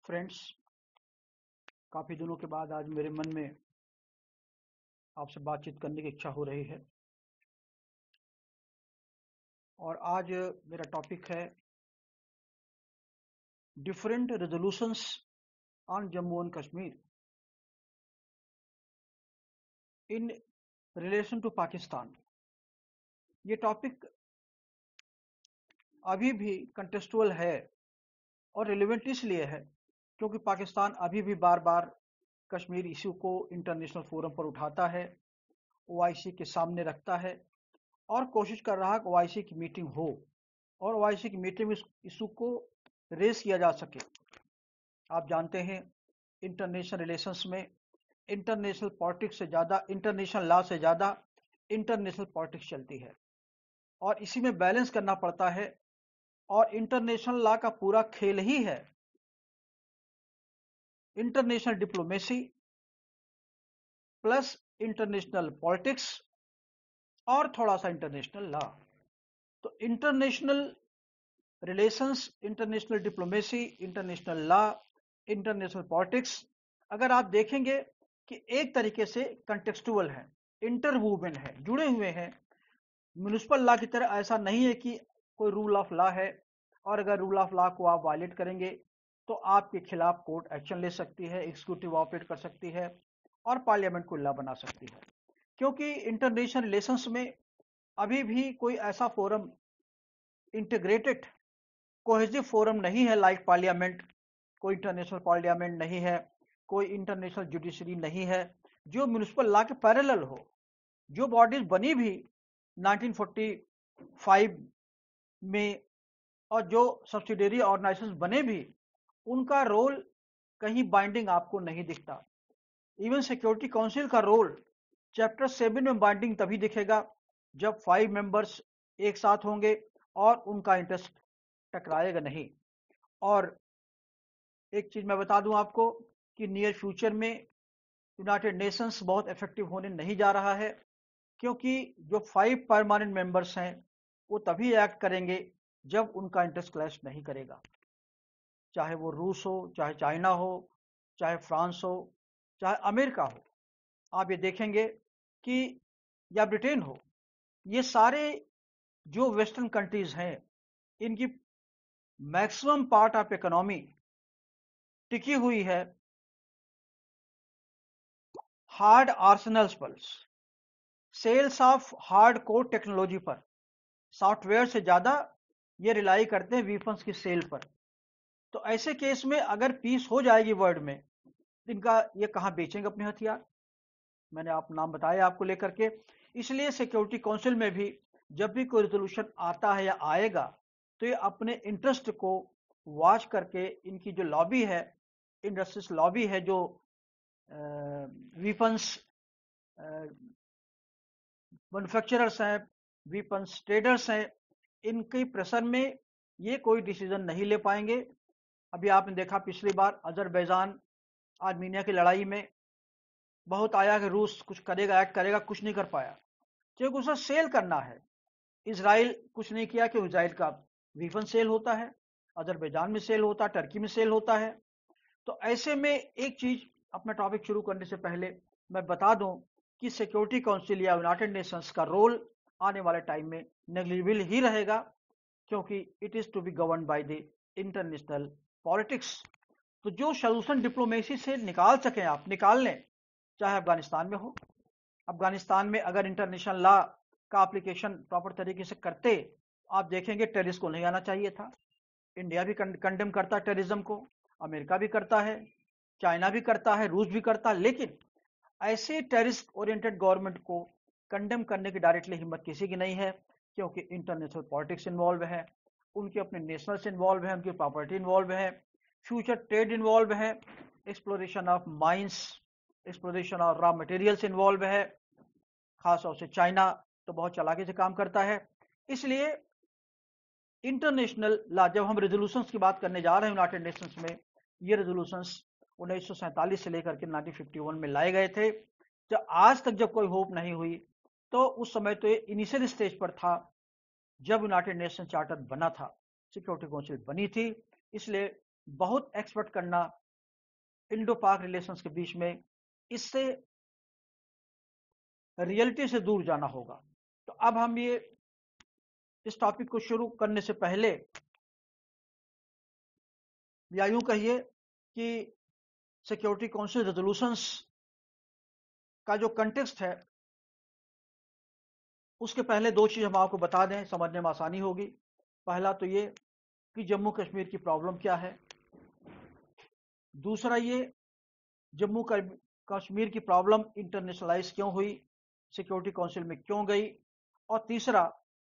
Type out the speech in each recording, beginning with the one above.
Friends, काफ़ी दिनों के बाद आज मेरे मन में आपसे बातचीत करने की इच्छा हो रही है और आज मेरा टॉपिक है different resolutions on Jammu and Kashmir in relation to Pakistan. ये टॉपिक अभी भी कंटेक्चुअल है और रिलेवेंट इसलिए है क्योंकि पाकिस्तान अभी भी बार बार कश्मीर इशू को इंटरनेशनल फोरम पर उठाता है, ओआईसी के सामने रखता है और कोशिश कर रहा है कि ओआईसी की मीटिंग हो और ओआईसी की मीटिंग में इस इशू को रेज किया जा सके। आप जानते हैं इंटरनेशनल रिलेशंस में इंटरनेशनल पॉलिटिक्स से ज़्यादा, इंटरनेशनल लॉ से ज़्यादा इंटरनेशनल पॉलिटिक्स चलती है और इसी में बैलेंस करना पड़ता है और इंटरनेशनल लॉ का पूरा खेल ही है international diplomacy plus international politics और थोड़ा सा इंटरनेशनल लॉ। तो international relations, international diplomacy, international law, international politics अगर आप देखेंगे कि एक तरीके से कंटेक्सचुअल है, इंटरवूवन है, जुड़े हुए हैं। म्युनिसिपल लॉ की तरह ऐसा नहीं है कि कोई रूल ऑफ लॉ है और अगर रूल ऑफ लॉ को आप वायलेट करेंगे तो आपके खिलाफ कोर्ट एक्शन ले सकती है, एग्जीक्यूटिव ऑपरेट कर सकती है और पार्लियामेंट को लॉ बना सकती है। क्योंकि इंटरनेशनल रिलेशंस में अभी भी कोई ऐसा फोरम, इंटीग्रेटेड कोहेसिव फोरम नहीं है लाइक पार्लियामेंट। कोई इंटरनेशनल पार्लियामेंट नहीं है, कोई इंटरनेशनल जुडिशरी नहीं है जो म्युनिसिपल लॉ के पैरेलल हो। जो बॉडीज बनी भी 1945 में और जो सब्सिडियरी ऑर्गेनाइजेशंस बने भी, उनका रोल कहीं बाइंडिंग आपको नहीं दिखता। इवन सिक्योरिटी काउंसिल का रोल चैप्टर 7 में बाइंडिंग तभी दिखेगा जब 5 मेंबर्स एक साथ होंगे और उनका इंटरेस्ट टकराएगा नहीं। और एक चीज मैं बता दूं आपको कि नियर फ्यूचर में यूनाइटेड नेशंस बहुत इफेक्टिव होने नहीं जा रहा है क्योंकि जो 5 परमानेंट मेंबर्स हैं वो तभी एक्ट करेंगे जब उनका इंटरेस्ट क्लैश नहीं करेगा, चाहे वो रूस हो, चाहे चाइना हो, चाहे फ्रांस हो, चाहे अमेरिका हो। आप ये देखेंगे कि या ब्रिटेन हो, ये सारे जो वेस्टर्न कंट्रीज हैं इनकी मैक्सिमम पार्ट ऑफ इकोनॉमी टिकी हुई है हार्ड आर्सेनल्स पर, sales of hard core technology पर। सॉफ्टवेयर से ज्यादा ये रिलाई करते हैं वीपन्स की सेल पर। तो ऐसे केस में अगर पीस हो जाएगी वर्ल्ड में, इनका ये कहां बेचेंगे अपने हथियार। मैंने आप नाम बताया आपको लेकर के। इसलिए सिक्योरिटी काउंसिल में भी जब भी कोई रेजोल्यूशन आता है या आएगा तो ये अपने इंटरेस्ट को वॉच करके, इनकी जो लॉबी है, इंडस्ट्रीज लॉबी है, जो वीपन्स मैन्युफैक्चरर्स हैं, वीपन्स ट्रेडर्स हैं, इनके प्रेशर में ये कोई डिसीजन नहीं ले पाएंगे। अभी आपने देखा पिछली बार अजरबैजान आर्मीनिया की लड़ाई में बहुत आया कि रूस कुछ करेगा, एक्ट करेगा, कुछ नहीं कर पाया क्योंकि उसे सेल करना है। इजराइल कुछ नहीं किया कि इजराइल का वीपन सेल होता है, अजरबैजान में सेल होता है, टर्की में सेल होता है। तो ऐसे में एक चीज अपना टॉपिक शुरू करने से पहले मैं बता दूं कि सिक्योरिटी काउंसिल या यूनाइटेड नेशंस का रोल आने वाले टाइम में नेग्लिजिबल ही रहेगा क्योंकि it is to be govern by the international politics. तो जो सोल्यूशन डिप्लोमेसी से निकाल सकें आप निकाल लें, चाहे अफगानिस्तान में हो। अफगानिस्तान में अगर इंटरनेशनल लॉ का एप्लीकेशन प्रॉपर तरीके से करते, आप देखेंगे टेररिस्ट को नहीं आना चाहिए था। इंडिया भी कंडेम करता है टेररिज्म को, अमेरिका भी करता है, चाइना भी करता है, रूस भी करता है। लेकिन ऐसे टेररिस्ट ओरिएंटेड गवर्नमेंट को कंडेम करने की डायरेक्टली हिम्मत किसी की नहीं है क्योंकि इंटरनेशनल पॉलिटिक्स इन्वॉल्व है, उनके अपने नेशनल्स इन्वॉल्व है, उनकी प्रॉपर्टी इन्वॉल्व है, फ्यूचर ट्रेड इन्वॉल्व है, exploration of mines, exploration of raw materials involve है। खास तौर से चाइना तो बहुत चालाकी से काम करता है। इसलिए इंटरनेशनल लॉ, जब हम रेजोल्यूशंस की बात करने जा रहे हैं यूनाइटेड नेशंस में, ये रेजोल्यूशंस 1947 से लेकर के 1951 में लाए गए थे। जब आज तक जब कोई होप नहीं हुई तो उस समय तो ये इनिशियल स्टेज पर था जब यूनाइटेड नेशन चार्टर बना था, सिक्योरिटी काउंसिल बनी थी। इसलिए बहुत एक्सपर्ट करना इंडो पाक रिलेशंस के बीच में, इससे रियलिटी से दूर जाना होगा। तो अब हम ये इस टॉपिक को शुरू करने से पहले, या यूं कहिए कि सिक्योरिटी काउंसिल रेजोल्यूशंस का जो कंटेक्स्ट है, उसके पहले दो चीज हम आपको बता दें, समझने में आसानी होगी। पहला तो ये कि जम्मू कश्मीर की प्रॉब्लम क्या है, दूसरा ये जम्मू कश्मीर की प्रॉब्लम इंटरनेशनलाइज क्यों हुई, सिक्योरिटी काउंसिल में क्यों गई, और तीसरा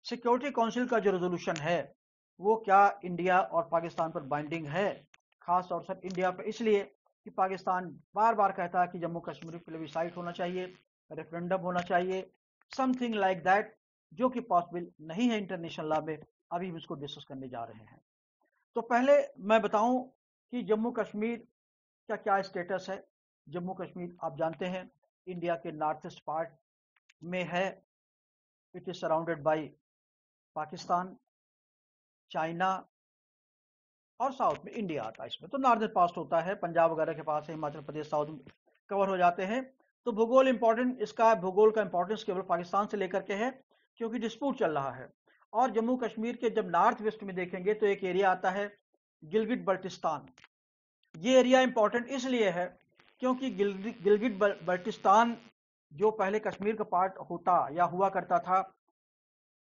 सिक्योरिटी काउंसिल का जो रेजोल्यूशन है वो क्या इंडिया और पाकिस्तान पर बाइंडिंग है, खास तौर से इंडिया पर इसलिए कि पाकिस्तान बार बार कहता है कि जम्मू कश्मीर प्लेबिसाइट होना चाहिए, रेफरेंडम होना चाहिए, समथिंग लाइक दैट, जो कि पॉसिबल नहीं है इंटरनेशनल लॉ में। अभी हम इसको डिस्कस करने जा रहे हैं। तो पहले मैं बताऊं कि जम्मू कश्मीर का क्या स्टेटस है। जम्मू कश्मीर आप जानते हैं इंडिया के नॉर्थ ईस्ट पार्ट में है। It is surrounded by Pakistan, China और साउथ में इंडिया आता है इसमें। तो नॉर्दर्न पास होता है, पंजाब वगैरह के पास है, हिमाचल प्रदेश साउथ में कवर हो जाते हैं। तो भूगोल इंपॉर्टेंट, इसका भूगोल का इंपॉर्टेंस केवल पाकिस्तान से लेकर के है, क्योंकि डिस्प्यूट चल रहा है। और जम्मू कश्मीर के जब नॉर्थ वेस्ट में देखेंगे तो एक एरिया आता है गिलगिट बल्टिस्तान। ये एरिया इंपॉर्टेंट इसलिए है क्योंकि गिलगिट बल्टिस्तान जो पहले कश्मीर का पार्ट होता या हुआ करता था,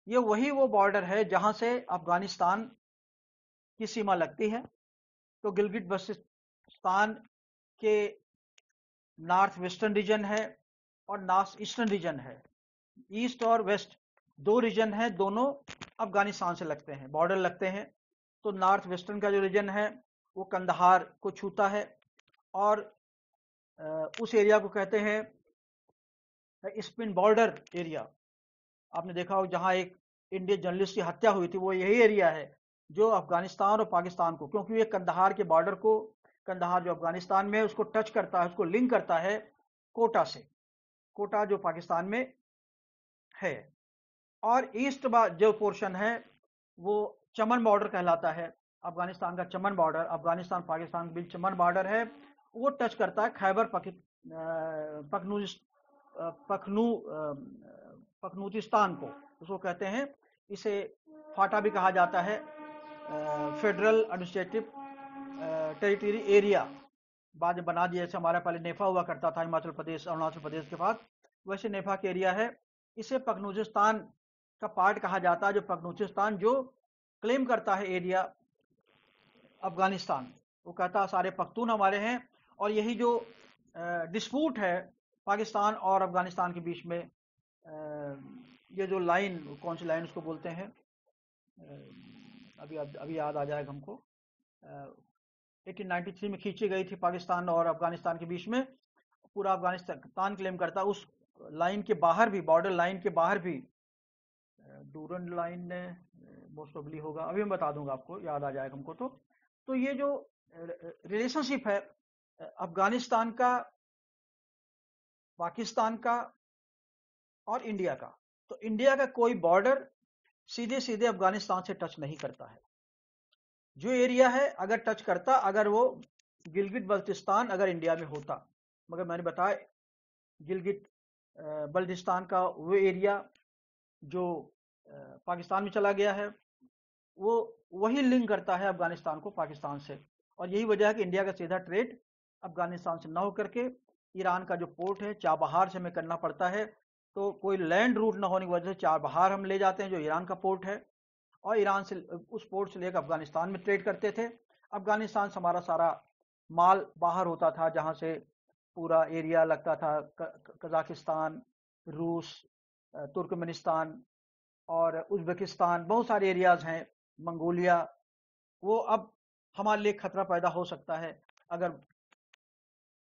ये वही वो बॉर्डर है जहां से अफगानिस्तान की सीमा लगती है। तो गिलगिट बल्टिस्तान के नॉर्थ वेस्टर्न रीजन है और नॉर्थ ईस्टर्न रीजन है। ईस्ट और वेस्ट दो रीजन है, दोनों अफगानिस्तान से लगते हैं, बॉर्डर लगते हैं। तो नॉर्थ वेस्टर्न का जो रीजन है वो कंदहार को छूता है, और उस एरिया को कहते हैं स्पिन बॉर्डर एरिया। आपने देखा हो जहां एक इंडियन जर्नलिस्ट की हत्या हुई थी, वो यही एरिया है जो अफगानिस्तान और पाकिस्तान को, क्योंकि ये कंदहार के बॉर्डर को, कंदहार जो अफगानिस्तान में है उसको टच करता है, उसको लिंक करता है कोटा से, कोटा जो पाकिस्तान में है। और ईस्ट जो पोर्शन है वो चमन बॉर्डर कहलाता है, अफगानिस्तान का चमन बॉर्डर, अफगानिस्तान पाकिस्तान के बीच चमन बॉर्डर है, वो टच करता है खैबर पख्तूनख्वास्तान को, उसको कहते हैं। इसे फाटा भी कहा जाता है, फेडरल एडमिनिस्ट्रेटिव टेरिटरी एरिया। बाद में बना दिया, जैसे हमारा पहले नेफा हुआ करता था हिमाचल प्रदेश अरुणाचल प्रदेश के पास, वैसे नेफा के एरिया है। इसे पख्तूनख्वास्तान का पार्ट कहा जाता है, जो पख्तूनख्वास्तान जो क्लेम करता है एरिया अफगानिस्तान, वो कहता है सारे पख्तून हमारे हैं। और यही जो डिस्प्यूट है पाकिस्तान और अफगानिस्तान के बीच में, ये जो लाइन, कौन सी लाइन उसको बोलते हैं, अभी याद आ जाएगा हमको, 1893 में खींची गई थी पाकिस्तान और अफगानिस्तान के बीच में। पूरा अफगानिस्तान क्लेम करता, उस लाइन के बाहर भी, बॉर्डर लाइन के बाहर भी, डूरन लाइन ने मोस्ट प्रोबेबली होगा, अभी मैं बता दूंगा आपको, याद आ जाएगा हमको। तो ये जो रिलेशनशिप है अफगानिस्तान का, पाकिस्तान का और इंडिया का, तो इंडिया का कोई बॉर्डर सीधे सीधे अफगानिस्तान से टच नहीं करता है। जो एरिया है अगर टच करता, अगर वो गिलगिट बल्तिस्तान अगर इंडिया में होता, मगर मैंने बताया गिलगिट बल्तिस्तान का वो एरिया जो पाकिस्तान में चला गया है, वो वही लिंक करता है अफगानिस्तान को पाकिस्तान से। और यही वजह है कि इंडिया का सीधा ट्रेड अफगानिस्तान से न होकर के ईरान का जो पोर्ट है चाबहार से हमें करना पड़ता है। तो कोई लैंड रूट न होने की वजह से चाबहार हम ले जाते हैं, जो ईरान का पोर्ट है, और ईरान से उस पोर्ट से लेकर अफगानिस्तान में ट्रेड करते थे। अफगानिस्तान से हमारा सारा माल बाहर होता था, जहां से पूरा एरिया लगता था कजाकिस्तान, रूस, तुर्कमेनिस्तान और उज्बेकिस्तान, बहुत सारे एरियाज हैं, मंगोलिया। वो अब हमारे लिए खतरा पैदा हो सकता है अगर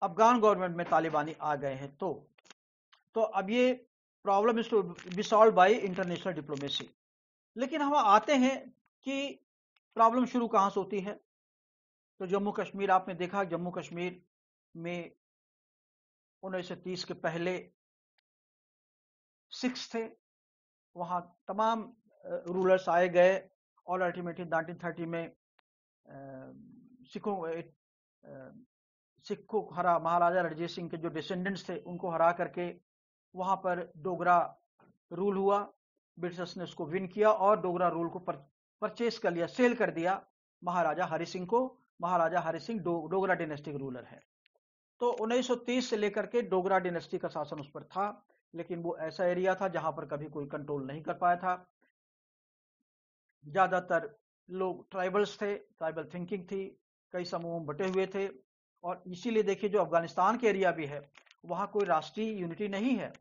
अफगान गवर्नमेंट में तालिबानी आ गए हैं तो अब ये problem is to be solve by international diplomacy. लेकिन हम आते हैं कि प्रॉब्लम शुरू कहां से होती है। तो जम्मू कश्मीर, आपने देखा जम्मू कश्मीर में 1930 के पहले सिक्स थे, वहां तमाम रूलर्स आए गए, और अल्टीमेटली 1930 में सिखों को हरा, महाराजा रणजीत सिंह के जो डिसेंडेंट्स थे उनको हरा करके वहां पर डोगरा रूल हुआ। ब्रिटिशर्स ने उसको विन किया और डोगरा रूल को परचेस कर लिया, सेल कर दिया महाराजा हरि सिंह को। महाराजा हरि सिंह डोगरा डायनेस्टी के रूलर है। तो 1930 से लेकर के डोगरा डायनेस्टी का शासन उस पर था, लेकिन वो ऐसा एरिया था जहां पर कभी कोई कंट्रोल नहीं कर पाया था। ज्यादातर लोग ट्राइबल्स थे, ट्राइबल थिंकिंग थी, कई समूहों में बटे हुए थे। और इसीलिए देखिए जो अफगानिस्तान के एरिया भी है वहां कोई राष्ट्रीय यूनिटी नहीं है,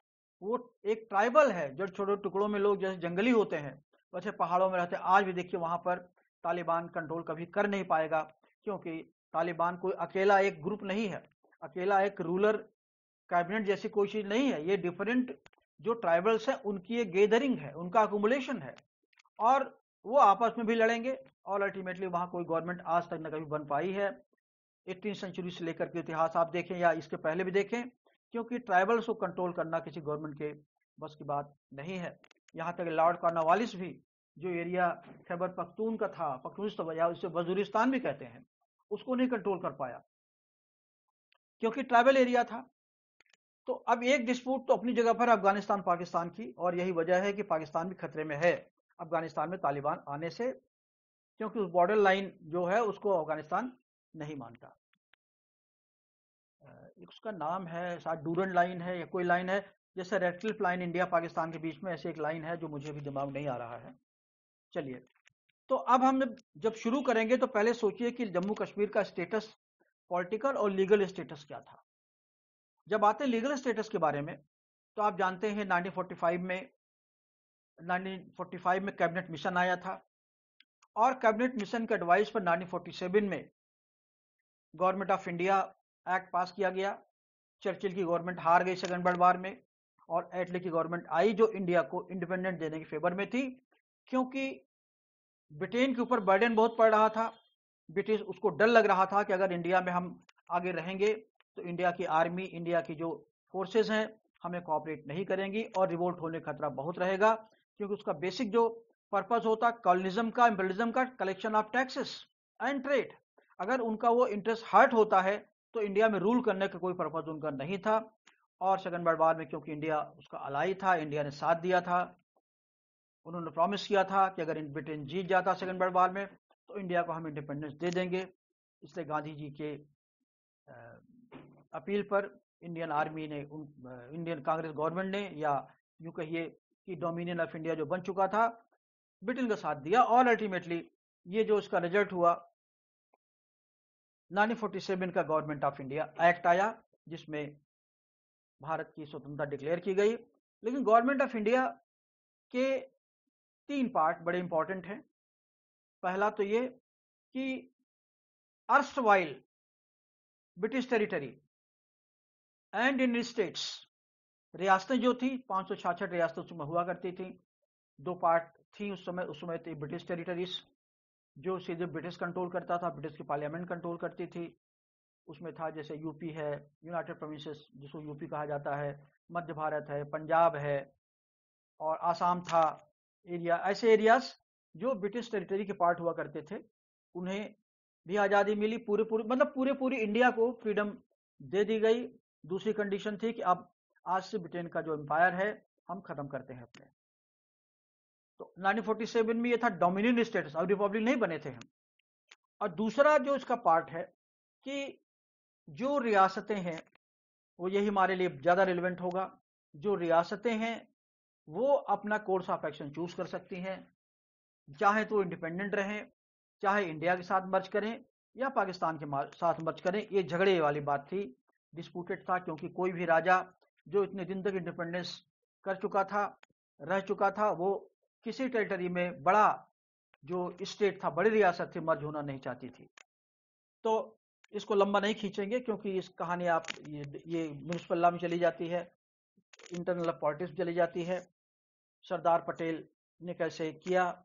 वो एक ट्राइबल है। जो छोटे टुकड़ों में लोग जैसे जंगली होते हैं वैसे पहाड़ों में रहते हैं। आज भी देखिए वहां पर तालिबान कंट्रोल कभी कर नहीं पाएगा, क्योंकि तालिबान कोई अकेला एक ग्रुप नहीं है, अकेला एक रूलर कैबिनेट जैसी कोई चीज नहीं है। ये डिफरेंट जो ट्राइबल्स है उनकी एक गैदरिंग है, उनका अकुमुलेशन है, और वो आपस में भी लड़ेंगे और अल्टीमेटली वहां कोई गवर्नमेंट आज तक न कभी बन पाई है। 18वीं सेंचुरी से लेकर के इतिहास आप देखें या इसके पहले भी देखें, क्योंकि ट्राइबल्स को कंट्रोल करना किसी गवर्नमेंट के बस की बात नहीं है। यहाँ तक लॉर्ड कॉर्नवालिस भी जो एरिया खैबर पख्तून का था, पख्तूनिस्तान या उसे वजीरिस्तान भी कहते हैं, उसको नहीं कंट्रोल कर पाया क्योंकि ट्राइबल एरिया था। तो अब एक डिस्प्यूट तो अपनी जगह पर अफगानिस्तान पाकिस्तान की, और यही वजह है कि पाकिस्तान भी खतरे में है अफगानिस्तान में तालिबान आने से, क्योंकि उस बॉर्डर लाइन जो है उसको अफगानिस्तान नहीं मानता। उसका नाम है शायद डूरन लाइन है या कोई लाइन है, जैसे red Cliff line India Pakistan के बीच में, ऐसे एक लाइन है जो मुझे भी दिमाग नहीं आ रहा है। चलिए, तो अब हम जब शुरू करेंगे तो पहले सोचिए कि जम्मू कश्मीर का स्टेटस, पॉलिटिकल और लीगल स्टेटस क्या था। जब आते हैं लीगल स्टेटस के बारे में, तो आप जानते हैं 1945 में कैबिनेट मिशन आया था, और कैबिनेट मिशन के एडवाइस पर 1947 में गवर्नमेंट ऑफ इंडिया एक्ट पास किया गया। चर्चिल की गवर्नमेंट हार गई सेकंड वर्ल्ड वॉर में, और एटले की गवर्नमेंट आई जो इंडिया को इंडिपेंडेंट देने के फेवर में थी, क्योंकि ब्रिटेन के ऊपर बर्डन बहुत पड़ रहा था। ब्रिटिश उसको डर लग रहा था कि अगर इंडिया में हम आगे रहेंगे तो इंडिया की आर्मी, इंडिया की जो फोर्सेस हैं हमें कोऑपरेट नहीं करेंगी और रिवोल्ट होने का खतरा बहुत रहेगा, क्योंकि उसका बेसिक जो पर्पस होता कॉलोनिज्म का, इंपीरियलिज्म का, collection of taxes and trade. अगर उनका वो इंटरेस्ट हर्ट होता है तो इंडिया में रूल करने का कोई पर्पस उनका नहीं था। और सेकंड वर्ल्ड वॉर में क्योंकि इंडिया उसका अलाई था, इंडिया ने साथ दिया था, उन्होंने प्रॉमिस किया था कि अगर ब्रिटेन जीत जाता सेकंड वर्ल्ड वॉर में तो इंडिया को हम इंडिपेंडेंस दे देंगे। इसलिए गांधी जी के अपील पर इंडियन आर्मी ने, इंडियन कांग्रेस गवर्नमेंट ने, या यूं कहिए कि डोमिनियन ऑफ इंडिया जो बन चुका था, ब्रिटेन का साथ दिया। और अल्टीमेटली ये जो इसका रिजल्ट हुआ, 1947 का गवर्नमेंट ऑफ इंडिया एक्ट आया जिसमें भारत की स्वतंत्रता डिक्लेयर की गई। लेकिन गवर्नमेंट ऑफ इंडिया के 3 पार्ट बड़े इंपॉर्टेंट हैं। पहला तो ये कि erstwhile British territory and in states, रियासतें जो थी 566 रियासतें उसमें हुआ करती थी। 2 पार्ट थी उस समय थी ब्रिटिश टेरिटरीज जो सीधे ब्रिटिश कंट्रोल करता था, ब्रिटिश की पार्लियामेंट कंट्रोल करती थी। उसमें था जैसे यूपी है, यूनाइटेड प्रोविंसेस जिसको यूपी कहा जाता है, मध्य भारत है, पंजाब है, और आसाम था एरिया। ऐसे एरियाज जो ब्रिटिश टेरिटरी के पार्ट हुआ करते थे, उन्हें भी आज़ादी मिली। पूरे इंडिया को फ्रीडम दे दी गई। दूसरी कंडीशन थी कि अब आज से ब्रिटेन का जो एम्पायर है हम खत्म करते हैं अपने। तो 1947 में ये था डोमिनियन स्टेटस, अब रिपब्लिक नहीं बने थे हम। और दूसरा जो इसका पार्ट है कि जो रियासतें हैं, वो यही हमारे लिए ज़्यादा रिलेवेंट होगा, जो रियासतें हैं वो अपना कोर्स ऑफ एक्शन चूज कर सकती हैं, चाहे तो इंडिपेंडेंट रहें, चाहे इंडिया के साथ मर्ज करें या पाकिस्तान के साथ मर्ज करें। ये झगड़े वाली बात थी, डिस्प्यूटेड था, क्योंकि कोई भी राजा जो इतने दिन तक इंडिपेंडेंस कर चुका था, रह चुका था, वो किसी टेरिटरी में बड़ा जो स्टेट था, बड़ी रियासत थी, मर्ज होना नहीं चाहती थी। तो इसको लंबा नहीं खींचेंगे क्योंकि इस कहानी आप ये म्युनिसिपल लॉ में चली जाती है, इंटरनल पॉलिटिक्स चली जाती है, सरदार पटेल ने कैसे किया।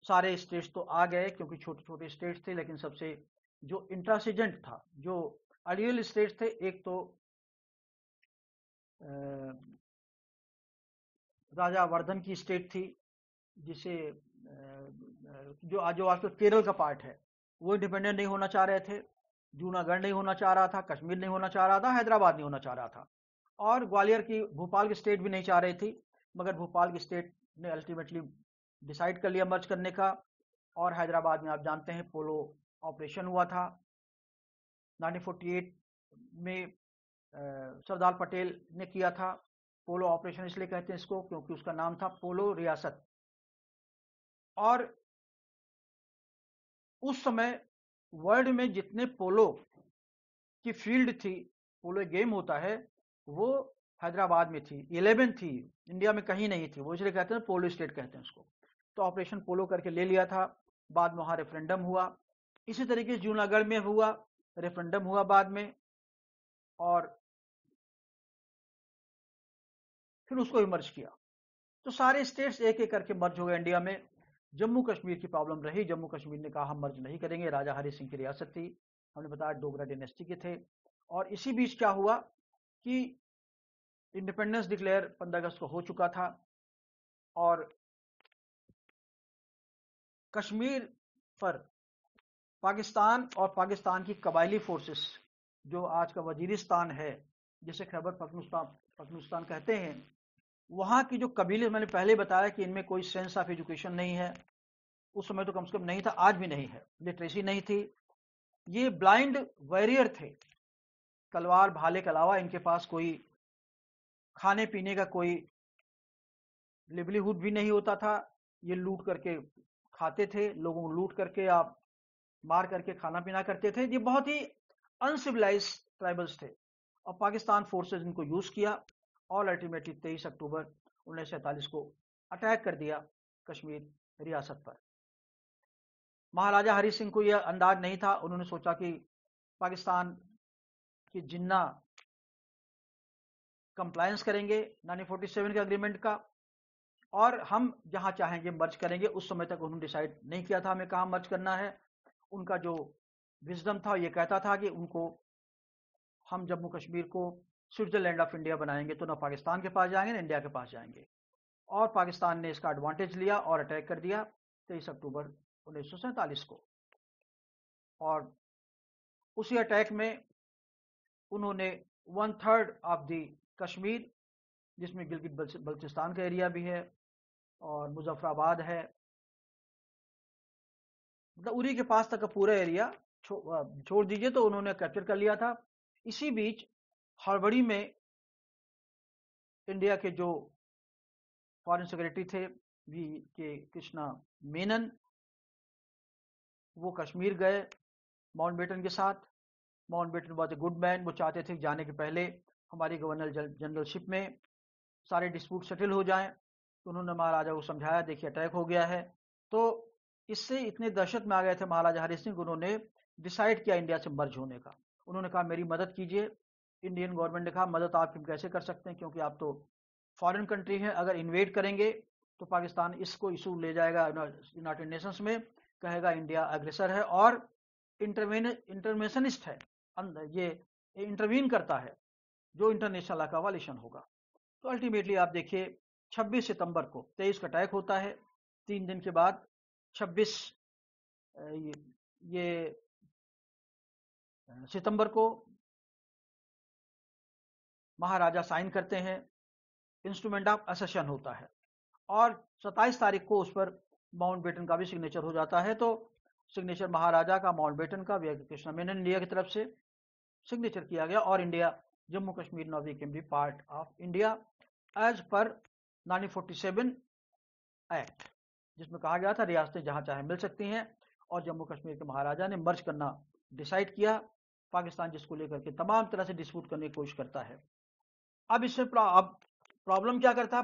सारे स्टेट्स तो आ गए क्योंकि छोटे छोटे स्टेट्स थे, लेकिन सबसे जो इंट्रांसिजेंट था, जो आइडियल स्टेट्स थे, एक तो राजा वर्धन की स्टेट थी, जिसे जो आज केरल का पार्ट है, वो इंडिपेंडेंट नहीं होना चाह रहे थे, जूनागढ़ नहीं होना चाह रहा था, कश्मीर नहीं होना चाह रहा था, हैदराबाद नहीं होना चाह रहा था, और ग्वालियर की, भोपाल की स्टेट भी नहीं चाह रही थी। मगर भोपाल की स्टेट ने अल्टीमेटली डिसाइड कर लिया मर्ज करने का। और हैदराबाद में आप जानते हैं पोलो ऑपरेशन हुआ था 1948 में, सरदार पटेल ने किया था। पोलो ऑपरेशन इसलिए कहते हैं इसको क्योंकि उसका नाम था पोलो रियासत। और उस समय वर्ल्ड में जितने पोलो की फील्ड थी, पोलो गेम होता है, वो हैदराबाद में थी, 11 थी, इंडिया में कहीं नहीं थी। वो इसलिए कहते हैं पोलो स्टेट कहते हैं उसको। तो ऑपरेशन पोलो करके ले लिया था। बाद में वहां रेफरेंडम हुआ, इसी तरीके से जूनागढ़ में हुआ, रेफरेंडम हुआ बाद में, और फिर उसको मर्ज किया। तो सारे स्टेट्स एक एक करके मर्ज हो गए इंडिया में। जम्मू कश्मीर की प्रॉब्लम रही, जम्मू कश्मीर ने कहा हम मर्ज नहीं करेंगे। राजा हरि सिंह की रियासत थी, हमने बताया डोगरा डायनेस्टी के थे। और इसी बीच क्या हुआ कि इंडिपेंडेंस डिक्लेयर 15 अगस्त को हो चुका था, और कश्मीर पर पाकिस्तान और पाकिस्तान की कबायली फोर्सेस, जो आज का वजीरिस्तान है, जिसे खैबर पख्तूनख्वा कहते हैं, वहां की जो कबीले, मैंने पहले बताया कि इनमें कोई सेंस ऑफ एजुकेशन नहीं है, उस समय तो कम से कम नहीं था, आज भी नहीं है, लिटरेसी नहीं थी। ये ब्लाइंड वॉरियर थे, तलवार भाले के अलावा इनके पास कोई खाने पीने का कोई लिवलीहुड भी नहीं होता था। ये लूट करके खाते थे, लोगों को लूट करके आप मार करके खाना पीना करते थे। ये बहुत ही अनसिविलाइज ट्राइबल्स थे, और पाकिस्तान फोर्सेस इनको यूज किया, और अल्टीमेटली 23 अक्टूबर 1947 को अटैक कर दिया कश्मीर रियासत पर। महाराजा हरि सिंह को यह अंदाज नहीं था, उन्होंने सोचा कि पाकिस्तान की जिन्ना कंप्लायंस करेंगे 1947 के अग्रीमेंट का, और हम जहां चाहेंगे मर्ज करेंगे। उस समय तक उन्होंने डिसाइड नहीं किया था हमें कहां मर्ज करना है। उनका जो विजडम था ये कहता था कि उनको, हम जम्मू कश्मीर को स्विट्जरलैंड ऑफ इंडिया बनाएंगे, तो ना पाकिस्तान के पास जाएंगे ना इंडिया के पास जाएंगे। और पाकिस्तान ने इसका एडवांटेज लिया और अटैक कर दिया 23 अक्टूबर 1947 को। और उसी अटैक में उन्होंने 1/3 ऑफ द कश्मीर, जिसमें गिलगित बल्चिस्तान का एरिया भी है और मुजफ्फराबाद है, मतलब उरी के पास तक का पूरा एरिया छोड़ दीजिए, तो उन्होंने कैप्चर कर लिया था। इसी बीच हड़बड़ी में इंडिया के जो फॉरेन सेक्रेटरी थे वी के कृष्णा मेनन, वो कश्मीर गए माउंटबेटन के साथ। Mountbatten was a good man, वो चाहते थे जाने के पहले हमारी गवर्नर जनरलशिप में सारे डिस्प्यूट सेटल हो जाएं। तो उन्होंने महाराजा को समझाया, देखिए अटैक हो गया है। तो इससे इतने दहशत में आ गए थे महाराजा हरि सिंह, उन्होंने डिसाइड किया इंडिया से मर्ज होने का। उन्होंने कहा मेरी मदद कीजिए। इंडियन गवर्नमेंट ने कहा मदद आप कैसे कर सकते हैं, क्योंकि आप तो फॉरेन कंट्री है, अगर इन्वेड करेंगे तो पाकिस्तान इसको इशू ले जाएगा यूनाइटेड नेशंस में, कहेगा इंडिया अग्रेसर है और इंटरवेंशनिस्ट है, ये इंटरवीन करता है, जो इंटरनेशनल लॉ का वायलेशन होगा। तो अल्टीमेटली आप देखिए 26 सितंबर को 23 का अटैक होता है, 3 दिन के बाद 26 ये सितंबर को महाराजा साइन करते हैं, इंस्ट्रूमेंट ऑफ असेशन होता है, और 27 तारीख को उस पर माउंटबेटन का भी सिग्नेचर हो जाता है। तो सिग्नेचर महाराजा का, माउंटबेटन का, कृष्णा मेनन इंडिया की तरफ से सिग्नेचर किया गया, और India, Jammu Kashmir now became be part of India as per 1947 act, जिसमें कहा गया था रियासतें जहां चाहे मिल सकती हैं, और जम्मू कश्मीर के महाराजा ने मर्ज करना डिसाइड किया। पाकिस्तान जिसको लेकर के तमाम तरह से डिस्प्यूट करने की कोशिश करता है। अब इससे अब प्रॉब्लम क्या करता,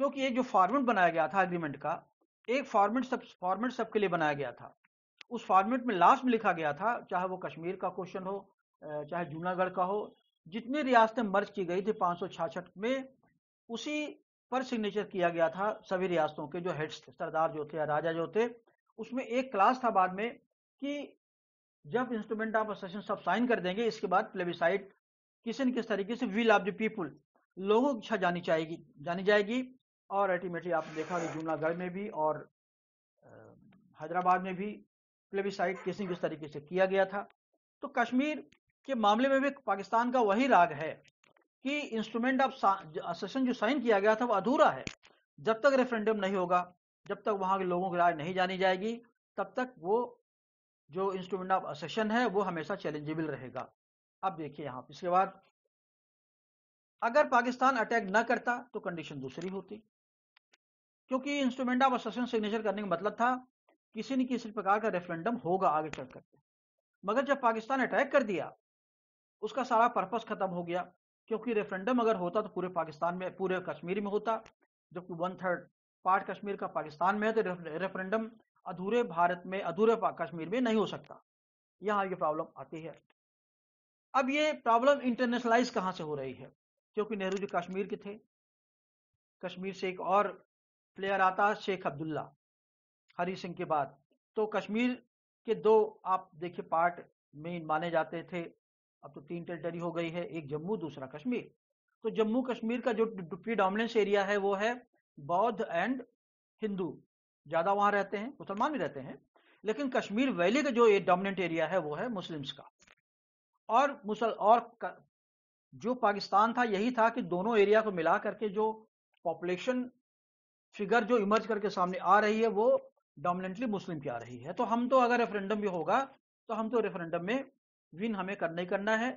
क्योंकि एक जो फॉर्मेट बनाया गया था एग्रीमेंट का, एक फॉर्मेट सबके लिए बनाया गया था। उस फॉर्मेट में लास्ट में लिखा गया था, चाहे वो कश्मीर का क्वेश्चन हो, चाहे जूनागढ़ का हो, जितनी रियासतें मर्ज की गई थी 566 में, उसी पर सिग्नेचर किया गया था सभी रियासतों के जो हेड्स थे, सरदार जो थे या राजा जो थे। उसमें एक क्लास था बाद में कि जब इंस्ट्रूमेंट ऑफ असेशन सब साइन कर देंगे, इसके बाद प्लेबिसाइड किसी न किस तरीके से विल ऑफ द पीपुल, लोगों की इच्छा जानी जाएगी। और अल्टीमेटली आपने देखा कि जूनागढ़ में भी और हैदराबाद में भी प्लेबिसाइट किस तरीके से किया गया था। तो कश्मीर के मामले में भी पाकिस्तान का वही राग है कि इंस्ट्रूमेंट ऑफ असेशन जो साइन किया गया था वो अधूरा है। जब तक रेफरेंडम नहीं होगा, जब तक वहां के लोगों की राय नहीं जानी जाएगी, तब तक वो जो इंस्ट्रूमेंट ऑफ असेशन है वो हमेशा चैलेंजेबल रहेगा। अब देखिए यहाँ इसके बाद अगर पाकिस्तान अटैक न करता तो कंडीशन दूसरी होती, क्योंकि इंस्ट्रूमेंट ऑफ असेशन सिग्नेचर करने का मतलब था किसी न किसी प्रकार का रेफरेंडम होगा आगे चल करके। मगर जब पाकिस्तान अटैक कर दिया, उसका सारा पर्पस खत्म हो गया, क्योंकि रेफरेंडम अगर होता तो पूरे पाकिस्तान में, पूरे कश्मीर में होता, जबकि 1/3 पार्ट कश्मीर का पाकिस्तान में है, तो रेफरेंडम अधूरे भारत में, अधूरे कश्मीर में नहीं हो सकता। यहाँ ये प्रॉब्लम आती है। अब ये प्रॉब्लम इंटरनेशनलाइज कहां से हो रही है, क्योंकि नेहरू जी कश्मीर के थे। कश्मीर से एक और प्लेयर आता शेख अब्दुल्ला, हरी सिंह के बाद। तो कश्मीर के दो आप देखिए पार्ट में माने जाते थे, अब तो 3 टेरिटरी हो गई है, एक जम्मू दूसरा कश्मीर। तो जम्मू कश्मीर का जो प्रीडोमिनेंस एरिया है वो है बौद्ध एंड हिंदू, ज्यादा वहां रहते हैं, मुसलमान भी रहते हैं, लेकिन कश्मीर वैली का जो डोमिनेंट एरिया है वो है मुस्लिम्स का। और जो पाकिस्तान था यही था कि दोनों एरिया को मिला करके जो पॉपुलेशन फिगर जो इमर्ज करके सामने आ रही है वो डोमिनेंटली मुस्लिम की आ रही है। तो हम तो अगर रेफरेंडम भी होगा तो हम तो रेफरेंडम में विन हमें करना ही करना है,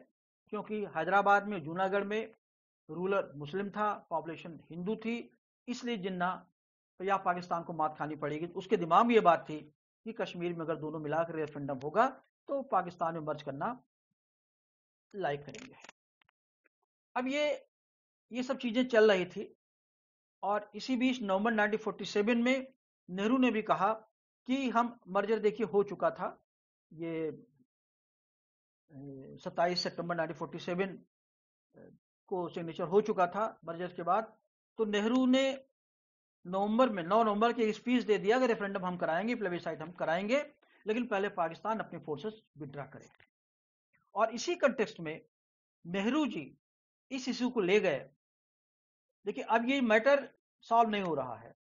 क्योंकि हैदराबाद में, जूनागढ़ में रूलर मुस्लिम था, पॉपुलेशन हिंदू थी, इसलिए जिन्ना या पाकिस्तान को मात खानी पड़ेगी। उसके दिमाग में ये बात थी कि कश्मीर में अगर दोनों मिलाकर रेफरेंडम होगा तो पाकिस्तान में मर्ज करना लाइक करेंगे। अब ये सब चीजें चल रही थी, और इसी बीच नवंबर 1947 में नेहरू ने भी कहा कि हम मर्जर देखिए हो चुका था, ये 27 सितंबर 1947 को सिग्नेचर हो चुका था मर्जर के बाद। तो नेहरू ने नवंबर में 9 नवंबर के स्पीच दे दिया कि रेफरेंडम हम कराएंगे, प्लेबिसाइट हम कराएंगे, लेकिन पहले पाकिस्तान अपने फोर्सेस विड्रॉ करे। और इसी कंटेक्स्ट में नेहरू जी इस इश्यू को ले गए। देखिए अब ये मैटर सॉल्व नहीं हो रहा है,